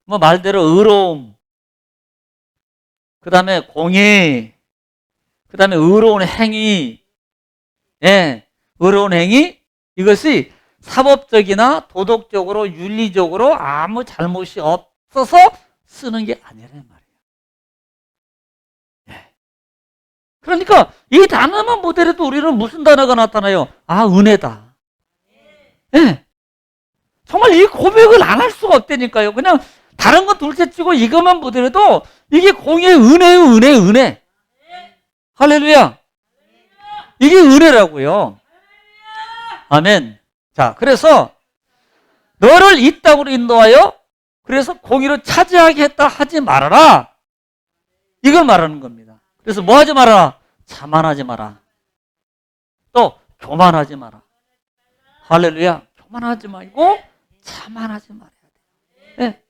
뭐 말대로 의로움, 그 다음에 공의, 그 다음에 의로운 행위, 예, 의로운 행위, 이것이 사법적이나 도덕적으로, 윤리적으로 아무 잘못이 없어서 쓰는 게 아니라는 말이에요. 예. 그러니까 이 단어만 보더라도 우리는 무슨 단어가 나타나요? 아, 은혜다. 예. 정말 이 고백을 안 할 수가 없다니까요. 그냥 다른 건 둘째치고 이것만 보더라도 이게 공의의 은혜예요. 은혜. 할렐루야. 이게 은혜라고요. 아멘. 자, 그래서 너를 이 땅으로 인도하여 그래서 공의로 차지하게 했다 하지 말아라. 이걸 말하는 겁니다. 그래서 뭐 하지 말아라? 자만하지 마라. 또 교만하지 마라. 할렐루야. 교만하지 말고 자만하지 말아야 돼. 네.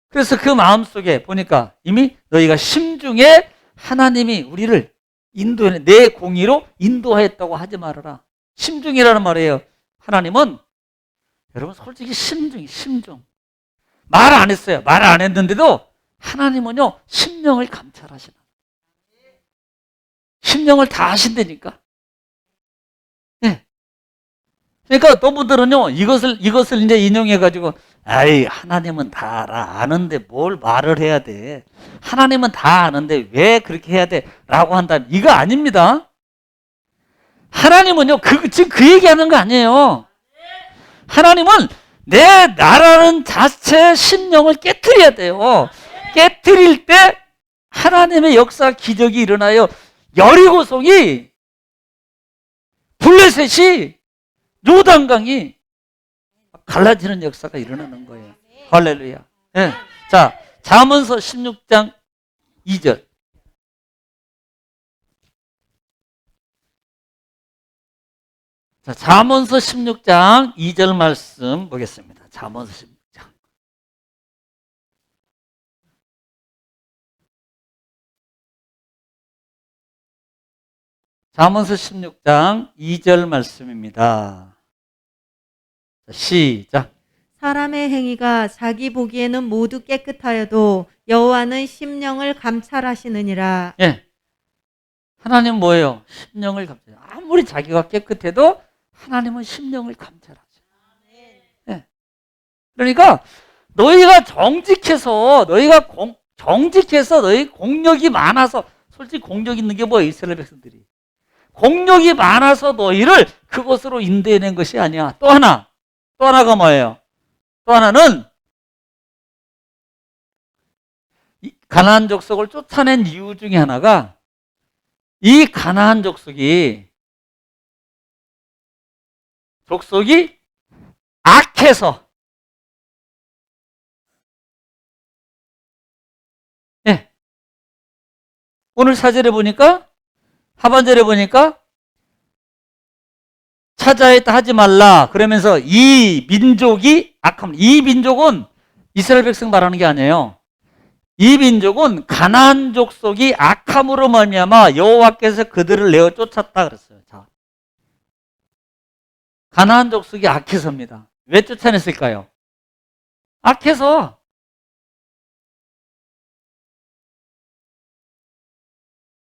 그래서 그 마음속에 보니까 이미 너희가 심중에 하나님이 우리를 인도해 내 공의로 인도하였다고 하지 말아라. 심중이라는 말이에요. 하나님은 여러분 솔직히 심중 말 안 했어요. 말 안 했는데도 하나님은요 심령을 감찰하시나. 심령을 다 하신다니까. 네. 그러니까 또 분들은요 이것을 이제 인용해 가지고 아이 하나님은 다 알아. 아는데 뭘 말을 해야 돼. 하나님은 다 아는데 왜 그렇게 해야 돼? 라고 한다면 이거 아닙니다. 하나님은요 지금 그 얘기하는 거 아니에요. 하나님은 내 나라는 자체 심령을 깨트려야 돼요. 깨트릴 때 하나님의 역사 기적이 일어나요. 여리고성이 블레셋이 요단강이 갈라지는 역사가 일어나는 거예요. 할렐루야. 네. 자, 잠언서 16장 2절. 자, 잠언서 16장 2절 말씀 보겠습니다. 잠언서 16장. 잠언서 16장 2절 말씀입니다. 시작. 사람의 행위가 자기 보기에는 모두 깨끗하여도 여호와는 심령을 감찰하시느니라. 예. 하나님 뭐예요? 심령을 감찰. 아무리 자기가 깨끗해도 하나님은 심령을 감찰하죠. 예. 그러니까 너희가 정직해서 너희 공력이 많아서 솔직히 공력 있는 게 뭐예요? 이스라엘 백성들이. 공력이 많아서 너희를 그곳으로 인도해낸 것이 아니야. 또 하나가 뭐예요? 또 하나는 가나안 족속을 쫓아낸 이유 중에 하나가 이 가나안 족속이 악해서 오늘 4절에 보니까, 하반절에 보니까, 찾아했다 하지 말라. 그러면서 이 민족이 악함. 이 민족은 이스라엘 백성 말하는 게 아니에요. 이 민족은 가나안 족속이 악함으로 말미암아 여호와께서 그들을 내어 쫓았다 그랬어요. 자, 가나안 족속이 악해서입니다. 왜 쫓아냈을까요? 악해서.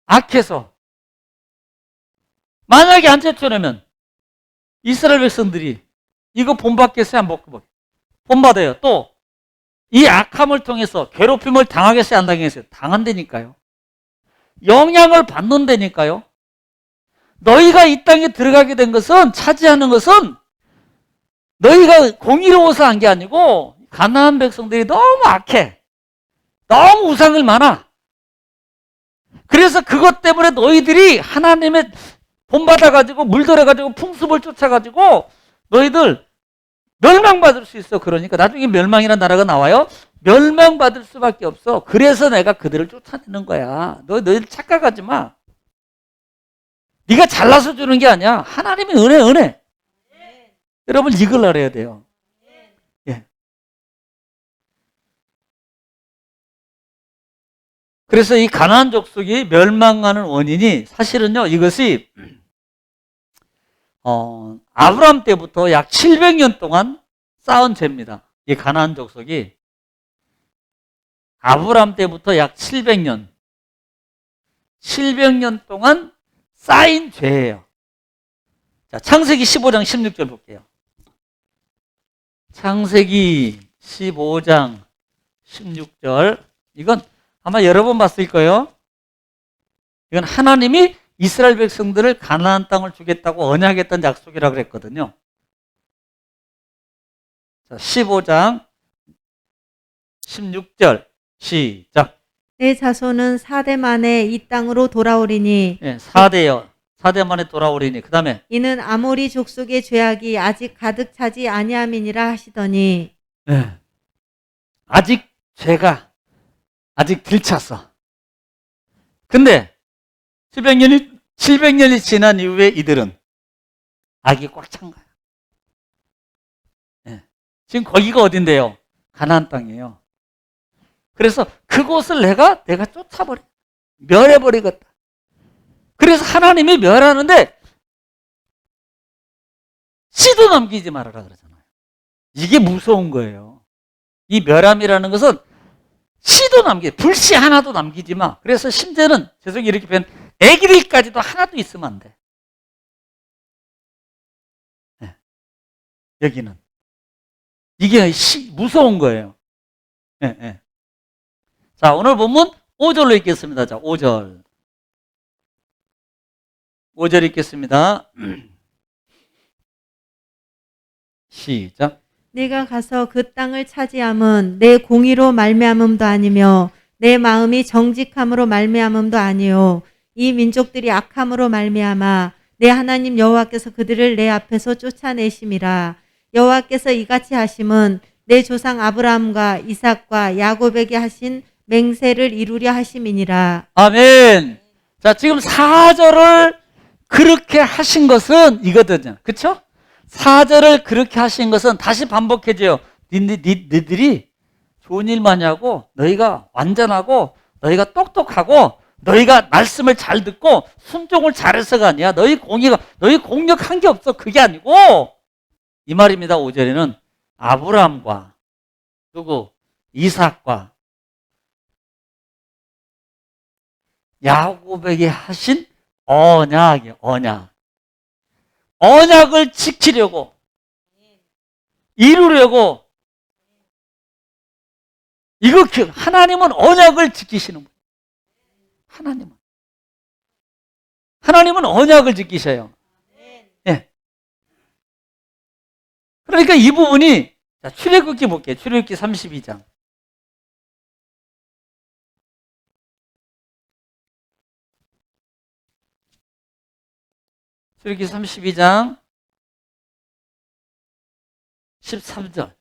악해서. 만약에 안 쫓아내면 이스라엘 백성들이 이거 본받겠어요? 안 본받아요. 또 이 악함을 통해서 괴롭힘을 당하겠어요? 안 당하겠어요? 당한다니까요. 영향을 받는다니까요. 너희가 이 땅에 들어가게 된 것은, 차지하는 것은 너희가 공의로워서 한 게 아니고 가나안 백성들이 너무 악해. 너무 우상을 많아. 그래서 그것 때문에 너희들이 하나님의 본받아가지고 물들여가지고 풍습을 쫓아가지고 너희들 멸망받을 수 있어. 그러니까 나중에 멸망이라는 나라가 나와요. 멸망받을 수밖에 없어. 그래서 내가 그들을 쫓아내는 거야. 너희들 착각하지 마. 네가 잘나서 주는 게 아니야. 하나님의 은혜. 여러분 이걸 알아야 돼요. 예. 그래서 이 가나안 족속이 멸망하는 원인이 사실은요, 이것이 아브라함 때부터 약 700년 동안 쌓은 죄입니다. 이 가나안 족속이 아브라함 때부터 약 700년 동안 쌓인 죄예요. 자, 창세기 15장 16절 볼게요. 창세기 15장 16절. 이건 아마 여러 번 봤을 거예요. 이건 하나님이 이스라엘 백성들을 가나안 땅을 주겠다고 언약했던 약속이라고 그랬거든요. 자, 15장 16절 시작. 내 자손은 4대 만에 이 땅으로 돌아오리니. 네, 4대요. 4대 만에 돌아오리니. 그 다음에 이는 아모리 족속의 죄악이 아직 가득 차지 아니함이니라 하시더니. 네. 아직 죄가 아직 덜 찼어. 근데 700년이 지난 이후에 이들은 악이 꽉 찬 거야. 네. 지금 거기가 어딘데요? 가나안 땅이에요. 그래서 그곳을 내가 쫓아버려. 멸해버리겠다. 그래서 하나님이 멸하는데 씨도 남기지 말아라 그러잖아요. 이게 무서운 거예요. 이 멸함이라는 것은 씨도 불씨 하나도 남기지 마. 그래서 심지어는 죄송해요 이렇게 표현, 애기들까지도 하나도 있으면 안 돼. 네. 여기는 이게 무서운 거예요. 네, 네. 자, 오늘 본문 5절로 읽겠습니다. 자, 5절 읽겠습니다. 시작. 내가 가서 그 땅을 차지함은 내 공의로 말미암음도 아니며 내 마음이 정직함으로 말미암음도 아니요 이 민족들이 악함으로 말미암아 내 하나님 여호와께서 그들을 내 앞에서 쫓아내심이라. 여호와께서 이같이 하심은 내 조상 아브라함과 이삭과 야곱에게 하신 맹세를 이루려 하심이니라. 아멘. 자, 지금 4절을 그렇게 하신 것은 이거든요. 그쵸? 4절을 그렇게 하신 것은 다시 반복해줘요. 니들이 좋은 일 많이 하고, 너희가 완전하고, 너희가 똑똑하고, 너희가 말씀을 잘 듣고, 순종을 잘해서가 아니야. 너희 공력한 게 없어. 그게 아니고, 이 말입니다. 5절에는 아브라함과, 이삭과, 야곱에게 하신 언약이에요. 언약을 지키려고, 이루려고, 하나님은 언약을 지키시는 거예요. 하나님은 언약을 지키셔요. 네. 그러니까 이 부분이, 자, 출애굽기 볼게요. 출애굽기 32장. 출애굽기 32장 13절.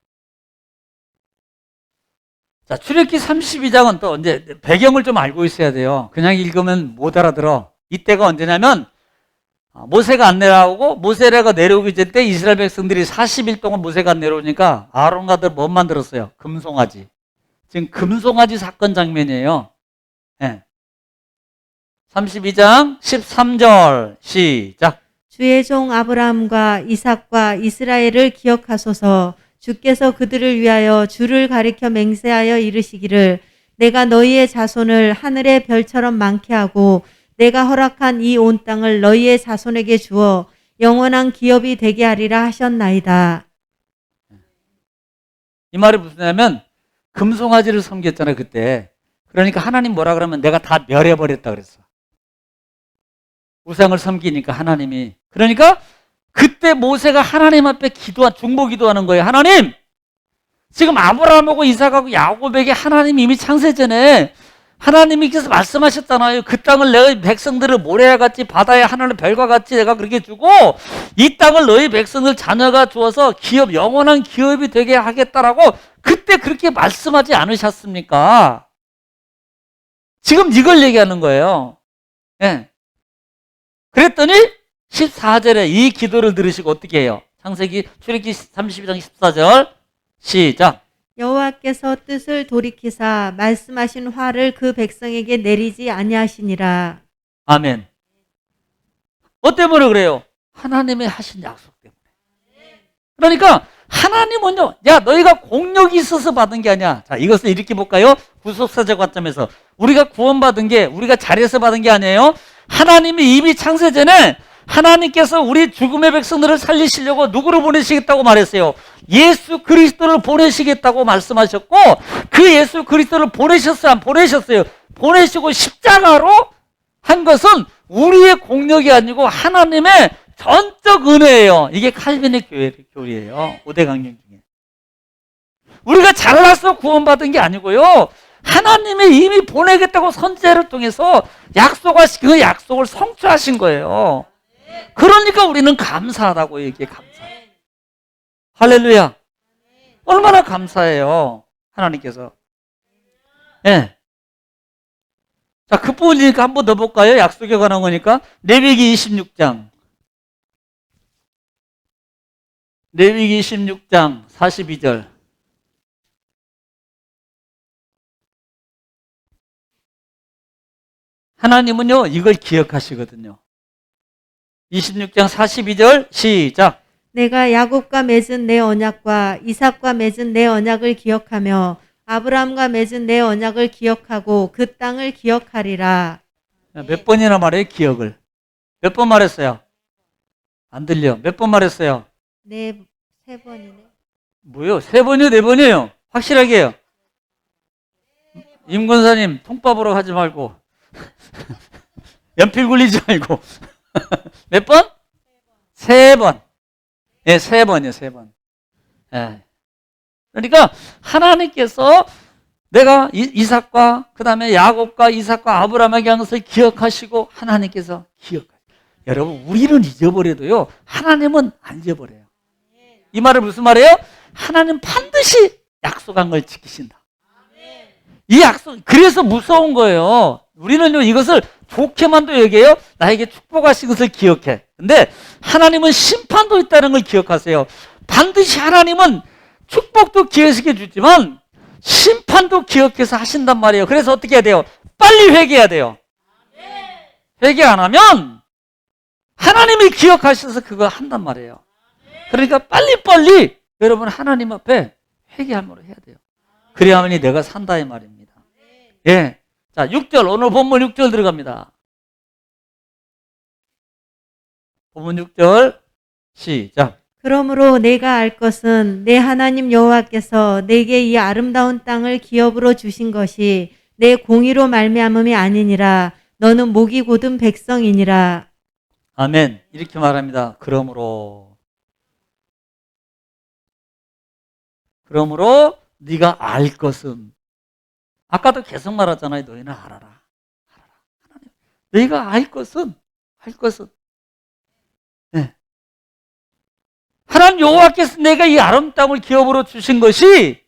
자, 출애굽기 32장은 또 이제 배경을 좀 알고 있어야 돼요. 그냥 읽으면 못 알아들어. 이때가 언제냐면 모세가 안 내려오고 모세가 내려오기 전때 이스라엘 백성들이 40일 동안 모세가 안 내려오니까 아론과 아들 뭐 만들었어요? 금송아지. 지금 금송아지 사건 장면이에요. 네. 32장 13절 시작. 주의 종 아브라함과 이삭과 이스라엘을 기억하소서. 주께서 그들을 위하여 주를 가리켜 맹세하여 이르시기를 내가 너희의 자손을 하늘의 별처럼 많게 하고 내가 허락한 이 온 땅을 너희의 자손에게 주어 영원한 기업이 되게 하리라 하셨나이다. 이 말이 무슨 말이냐면 금송아지를 섬겼잖아요, 그때. 그러니까 하나님 뭐라 그러면 내가 다 멸해버렸다 그랬어. 우상을 섬기니까 하나님이. 그러니까 그때 모세가 하나님 앞에 중보 기도하는 거예요. 하나님, 지금 아브라함하고 이삭하고 야곱에게 하나님이 이미 창세 전에 하나님께서 말씀하셨잖아요. 그 땅을 내 백성들을 모래와 같이 바다의 하늘의 별과 같이 내가 그렇게 주고 이 땅을 너희 백성들 자녀가 주어서 기업, 영원한 기업이 되게 하겠다라고 그때 그렇게 말씀하지 않으셨습니까? 지금 이걸 얘기하는 거예요. 예. 그랬더니 14절에 이 기도를 들으시고 어떻게 해요? 창세기 출애굽기 32장 14절 시작. 여호와께서 뜻을 돌이키사 말씀하신 화를 그 백성에게 내리지 아니하시니라. 아멘. 뭐 때문에 그래요? 하나님의 하신 약속 때문에. 그러니까 하나님은요, 야, 너희가 공력이 있어서 받은 게 아니야. 자, 이것을 이렇게 볼까요? 구속사적 관점에서 우리가 구원받은 게 우리가 잘해서 받은 게 아니에요. 하나님이 이미 창세 전에 하나님께서 우리 죽음의 백성들을 살리시려고 누구를 보내시겠다고 말했어요? 예수 그리스도를 보내시겠다고 말씀하셨고 그 예수 그리스도를 보내셨어요? 안 보내셨어요? 보내시고 십자가로 한 것은 우리의 공력이 아니고 하나님의 전적 은혜예요. 이게 칼빈의 교리예요. 5대 강령 중에. 우리가 잘나서 구원받은 게 아니고요. 하나님이 이미 보내겠다고 선지자를 통해서 그 약속을 성취하신 거예요. 그러니까 우리는 감사하다고 얘기해. 감사. 할렐루야. 얼마나 감사해요. 하나님께서. 예. 네. 자, 그 부분이니까 한 번 더 볼까요? 약속에 관한 거니까. 레위기 26장. 레위기 26장 42절. 하나님은요, 이걸 기억하시거든요. 26장 42절 시작. 내가 야곱과 맺은 내 언약과 이삭과 맺은 내 언약을 기억하며 아브라함과 맺은 내 언약을 기억하고 그 땅을 기억하리라. 몇 번이나 말해요, 기억을? 몇 번 말했어요? 안 들려. 몇 번 말했어요? 네, 3번이네. 뭐요? 3번이요? 4번이에요? 확실하게 해요. 임 권사님, 통밥으로 하지 말고. 연필 굴리지 말고. 몇 번? 3번. 예, 3번이요, 3번. 예. 그러니까 하나님께서 내가 이삭과 그 다음에 야곱과 이삭과 아브라함에게 한 것을 기억하시고 하나님께서 기억하시고. 여러분, 우리는 잊어버려도요, 하나님은 안 잊어버려요. 이 말은 무슨 말이에요? 하나님 반드시 약속한 걸 지키신다. 이 약속, 그래서 무서운 거예요. 우리는요, 이것을 좋게만도 얘기해요. 나에게 축복하신 것을 기억해. 근데 하나님은 심판도 있다는 걸 기억하세요. 반드시 하나님은 축복도 기회시켜 주지만 심판도 기억해서 하신단 말이에요. 그래서 어떻게 해야 돼요? 빨리 회개해야 돼요. 회개 안 하면 하나님이 기억하셔서 그거 한단 말이에요. 그러니까 빨리빨리 여러분 하나님 앞에 회개함으로 해야 돼요. 그래야만이 내가 산다 이 말입니다. 예. 자, 6절, 오늘 본문 6절 들어갑니다. 본문 6절 시작. 그러므로 내가 알 것은 내 하나님 여호와께서 내게 이 아름다운 땅을 기업으로 주신 것이 내 공의로 말미암음이 아니니라. 너는 목이 곧은 백성이니라. 아멘. 이렇게 말합니다. 그러므로 네가 알 것은, 아까도 계속 말하잖아요. 너희는 알아라. 하나님, 너희가 알 것은 네. 하나님 여호와께서 내가 이 아름다운 땅을 기업으로 주신 것이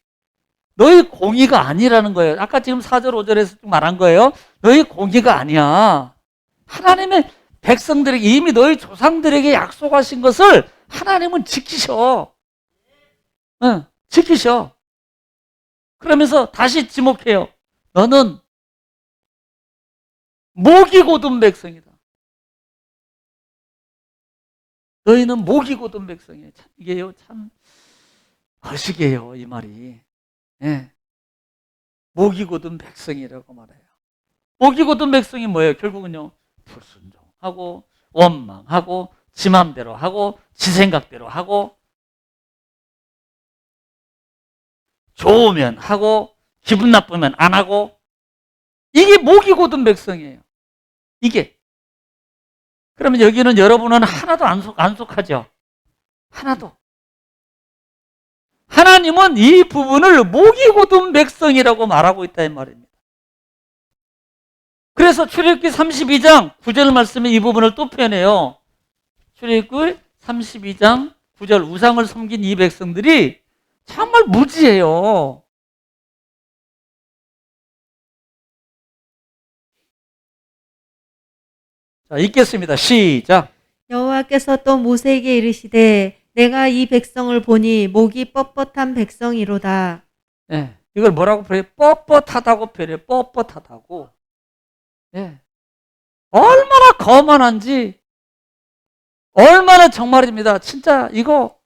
너희 공의가 아니라는 거예요. 아까 지금 4절 5절에서 좀 말한 거예요. 너희 공의가 아니야. 하나님의 백성들에게 이미 너희 조상들에게 약속하신 것을 하나님은 지키셔. 응, 지키셔. 그러면서 다시 지목해요. 너는 목이 곧은 백성이다. 너희는 목이 곧은 백성이에요. 참, 이게요, 참 거시기해요, 이 말이. 예. 목이 곧은 백성이라고 말해요. 목이 곧은 백성이 뭐예요? 결국은요, 불순종하고 원망하고 지 맘대로 하고 지 생각대로 하고 좋으면 하고 기분 나쁘면 안 하고, 이게 목이 곧은 백성이에요. 이게. 그러면 여기는 여러분은 하나도 안 속하죠? 하나도. 하나님은 이 부분을 목이 곧은 백성이라고 말하고 있다 이 말입니다. 그래서 출애굽기 32장 9절 말씀에 이 부분을 또 표현해요. 출애굽기 32장 9절, 우상을 섬긴 이 백성들이 정말 무지해요. 자, 읽겠습니다. 시작. 여호와께서 또 모세에게 이르시되 내가 이 백성을 보니 목이 뻣뻣한 백성이로다. 예, 이걸 뭐라고 표현해요? 뻣뻣하다고 표현해요. 뻣뻣하다고. 예. 얼마나 거만한지, 얼마나 정말입니다. 진짜 이거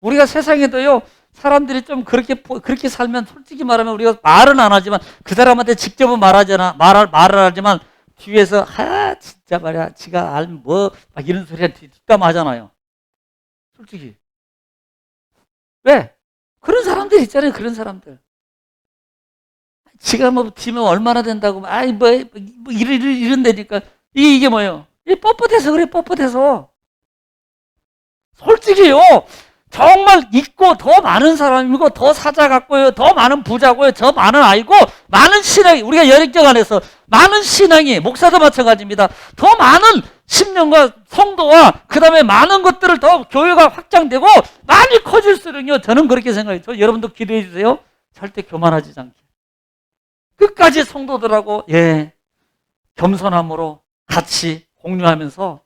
우리가 세상에도요, 사람들이 좀 그렇게 살면 솔직히 말하면 우리가 말은 안 하지만 그 사람한테 직접은 말을 하지만 뒤에서 진짜 말이야, 지가 알면 뭐 막 이런 소리 뒷담하잖아요. 솔직히. 왜? 그런 사람들 있잖아요. 그런 사람들. 지가 뭐 뒤면 얼마나 된다고, 이런다니까. 이게 뭐예요? 이 뻣뻣해서 그래, 뻣뻣해서. 솔직히요, 정말 있고 더 많은 사람이고 더 사자 같고요, 더 많은 부자고요, 더 많은 아이고, 많은 신앙이, 우리가 열정 안에서 많은 신앙이, 목사도 마찬가지입니다. 더 많은 신령과 성도와 그 다음에 많은 것들을 더 교회가 확장되고 많이 커질수록요, 저는 그렇게 생각해요. 여러분도 기도해 주세요. 절대 교만하지 않게. 끝까지 성도들하고, 겸손함으로 같이 공유하면서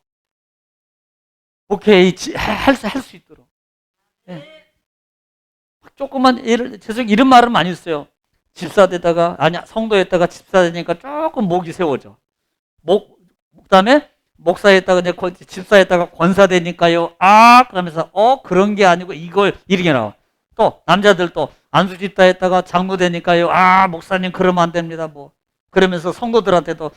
목회 할 수 있도록. 조금만 죄송해요, 이런 말은 많이 써요. 집사되다가, 성도였다가 집사되니까 조금 목이 세워져. 그다음에 목사였다가 집사였다가 권사되니까요, 그러면서 그런 게 아니고 이걸 이렇게 나와. 또 남자들 또 안수집사 했다가 장로 되니까요, 목사님 그러면 안 됩니다. 뭐 그러면서 성도들한테도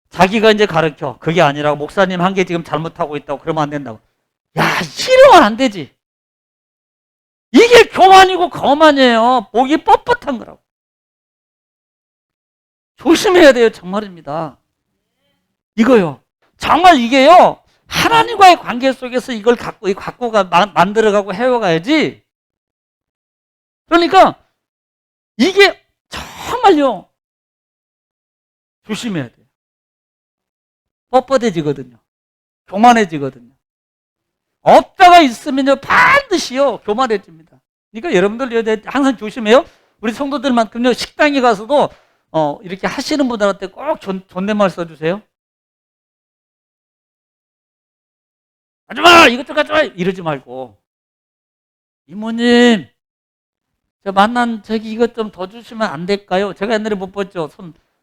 자기가 이제 가르쳐. 그게 아니라 목사님 한 게 지금 잘못하고 있다고 그러면 안 된다고. 야, 이러면 안 되지. 이게 교만이고 거만이에요. 목이 뻣뻣한 거라고. 조심해야 돼요. 정말입니다. 이거요. 정말 이게요, 하나님과의 관계 속에서 이걸 만들어가고 해와가야지. 그러니까 이게 정말요, 조심해야 돼요. 뻣뻣해지거든요. 교만해지거든요. 없다가 있으면요, 반드시요, 교만해집니다. 그러니까 여러분들 항상 조심해요. 우리 성도들만큼요, 식당에 가서도 이렇게 하시는 분들한테 꼭 존댓말 써주세요. 하지마! 이것저것 하지마! 이러지 말고, 이모님, 저 만난 이것 좀 더 주시면 안 될까요? 제가 옛날에 못 봤죠.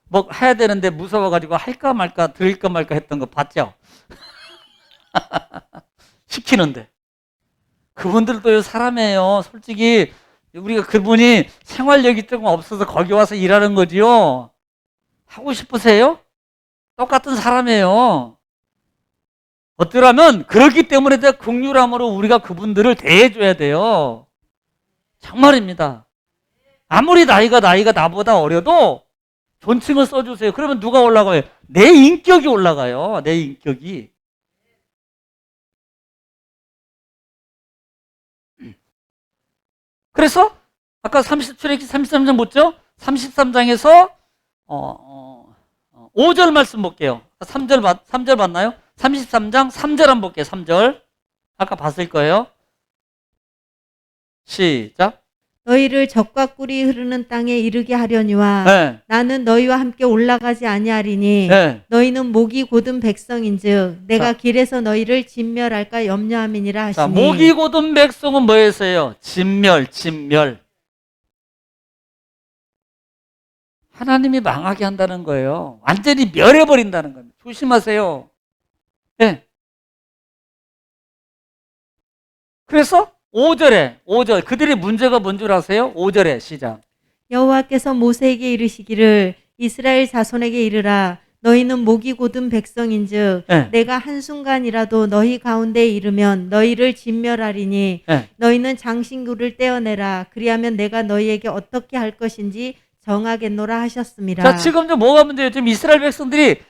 뭐 해야 되는데 무서워가지고 할까 말까, 드릴까 말까 했던 거 봤죠? 시키는데. 그분들도 사람이에요. 솔직히 우리가 그분이 생활력이 조금 없어서 거기 와서 일하는 거지요. 하고 싶으세요? 똑같은 사람이에요. 어쩌라면 그렇기 때문에 긍휼함으로 우리가 그분들을 대해줘야 돼요. 정말입니다. 아무리 나이가 나보다 어려도 존칭을 써주세요. 그러면 누가 올라가요? 내 인격이 올라가요. 내 인격이. 그래서 아까 출애굽기 33장 봤죠? 33장에서 5절 말씀 볼게요. 3절 봤나요? 33장 3절 한번 볼게요. 3절. 아까 봤을 거예요. 시작. 너희를 젖과 꿀이 흐르는 땅에 이르게 하려니와 네. 나는 너희와 함께 올라가지 아니하리니 네. 너희는 목이 곧은 백성인즉 내가 자. 길에서 너희를 진멸할까 염려함이니라 자, 하시니. 목이 곧은 백성은 뭐였어요? 진멸, 진멸. 하나님이 망하게 한다는 거예요. 완전히 멸해버린다는 겁니다. 조심하세요. 네. 그래서 5절 그들의 문제가 뭔 줄 아세요? 5절에 시작. 여호와께서 모세에게 이르시기를 이스라엘 자손에게 이르라 너희는 목이 곧은 백성인즉 네. 내가 한순간이라도 너희 가운데에 이르면 너희를 진멸하리니 네. 너희는 장신구를 떼어내라 그리하면 내가 너희에게 어떻게 할 것인지 정하겠노라 하셨습니다. 자, 지금 뭐가 문제예요? 지금 이스라엘 백성들이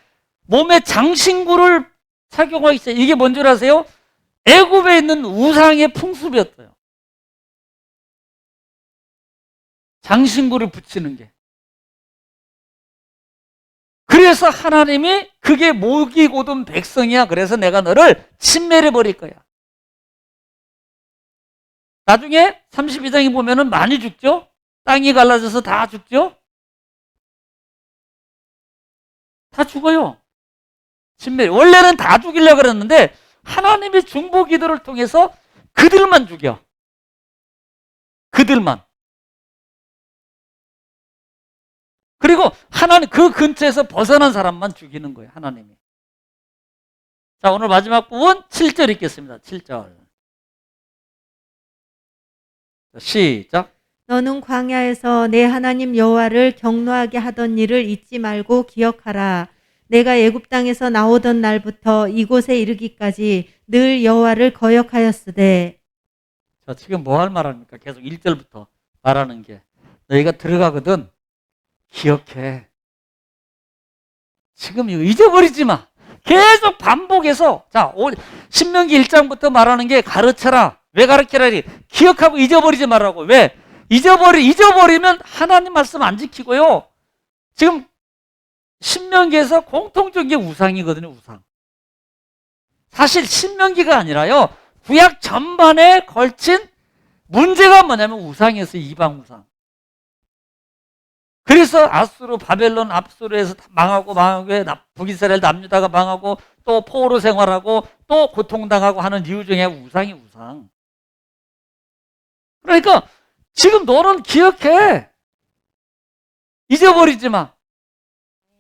몸에 장신구를 착용하기 시작. 이게 뭔 줄 아세요? 애굽에 있는 우상의 풍습이었어요. 장신구를 붙이는 게. 그래서 하나님이 그게 목이 곧은 백성이야. 그래서 내가 너를 침멸해 버릴 거야. 나중에 32장에 보면은 많이 죽죠? 땅이 갈라져서 다 죽죠? 다 죽어요. 침멸. 원래는 다 죽이려고 그랬는데 하나님이 중보 기도를 통해서 그들만 죽여. 그들만. 그리고 하나님 그 근처에서 벗어난 사람만 죽이는 거예요. 하나님이. 자, 오늘 마지막 부분 7절 읽겠습니다. 7절. 시작. 너는 광야에서 내 하나님 여호와를 경노하게 하던 일을 잊지 말고 기억하라. 내가 애굽 땅에서 나오던 날부터 이곳에 이르기까지 늘 여호와를 거역하였으되. 자, 지금 뭐 할 말합니까? 계속 1절부터 말하는 게. 너희가 들어가거든 기억해. 지금 이거 잊어버리지 마. 계속 반복해서. 자, 신명기 1장부터 말하는 게 가르쳐라. 왜 가르쳐라니? 기억하고 잊어버리지 말라고. 왜? 잊어버리면 하나님 말씀 안 지키고요. 지금 신명기에서 공통적인 게 우상이거든요. 우상. 사실 신명기가 아니라요. 구약 전반에 걸친 문제가 뭐냐면 우상이었어요. 이방 우상. 그래서 아수르, 바벨론, 압수르에서 망하고 북이스라엘 남유다가 망하고 또 포로 생활하고 또 고통당하고 하는 이유 중에 우상이 우상. 그러니까 지금 너는 기억해. 잊어버리지 마.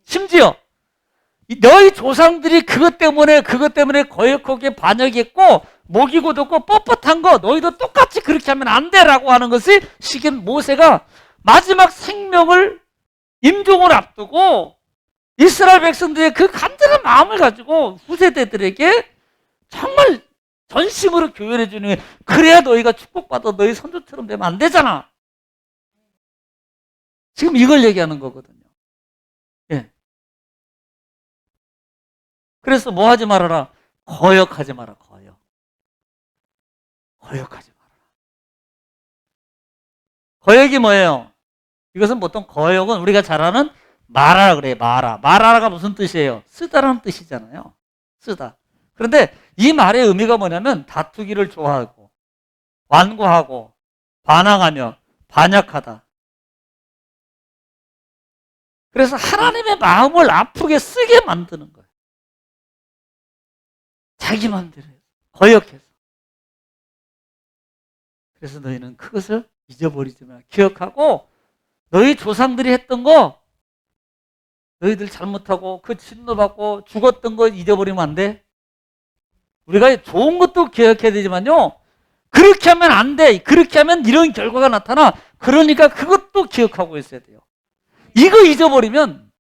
심지어 너희 조상들이 그것 때문에 거역하게 반역했고 목이 곧었고 뻣뻣한 거 너희도 똑같이 그렇게 하면 안 돼라고 하는 것이 지금 모세가 마지막 생명을 임종을 앞두고 이스라엘 백성들의 그 간절한 마음을 가지고 후세대들에게 정말 전심으로 교연해 주는 게 그래야 너희가 축복받아 너희 선조처럼 되면 안 되잖아. 지금 이걸 얘기하는 거거든요. 예. 그래서 뭐 하지 말아라? 거역하지 마라. 거역하지 마라. 거역이 뭐예요? 이것은 보통 거역은 우리가 잘 아는 말하라 그래요. 말하라가 무슨 뜻이에요? 쓰다라는 뜻이잖아요. 쓰다. 그런데 이 말의 의미가 뭐냐면 다투기를 좋아하고 완고하고 반항하며 반역하다. 그래서 하나님의 마음을 아프게 쓰게 만드는 거예요. 자기 마음대로 해서 거역해서. 그래서 너희는 그것을 잊어버리지 마. 기억하고 너희 조상들이 했던 거 너희들 잘못하고 그 진노받고 죽었던 거 잊어버리면 안 돼. 우리가 좋은 것도 기억해야 되지만요. 그렇게 하면 안 돼. 그렇게 하면 이런 결과가 나타나. 그러니까 그것도 기억하고 있어야 돼요. 이거 잊어버리면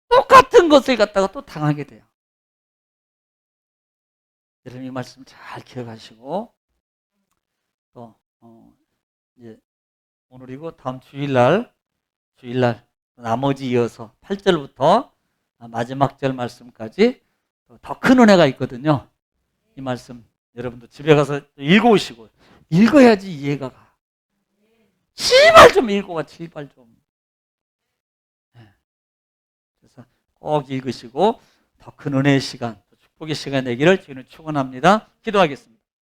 똑같은 것을 갖다가 또 당하게 돼요. 여러분 이 말씀 잘 기억하시고 또 이제 오늘이고 다음 주일날 나머지 이어서 8절부터 마지막 절 말씀까지 더 큰 은혜가 있거든요. 이 말씀 여러분도 집에 가서 읽어오시고 읽어야지 이해가 가. 제발 좀 읽어봐. 제발 좀. 그래서 꼭 읽으시고 더 큰 은혜의 시간, 축복의 시간 되기를 주님을 축원합니다. 기도하겠습니다.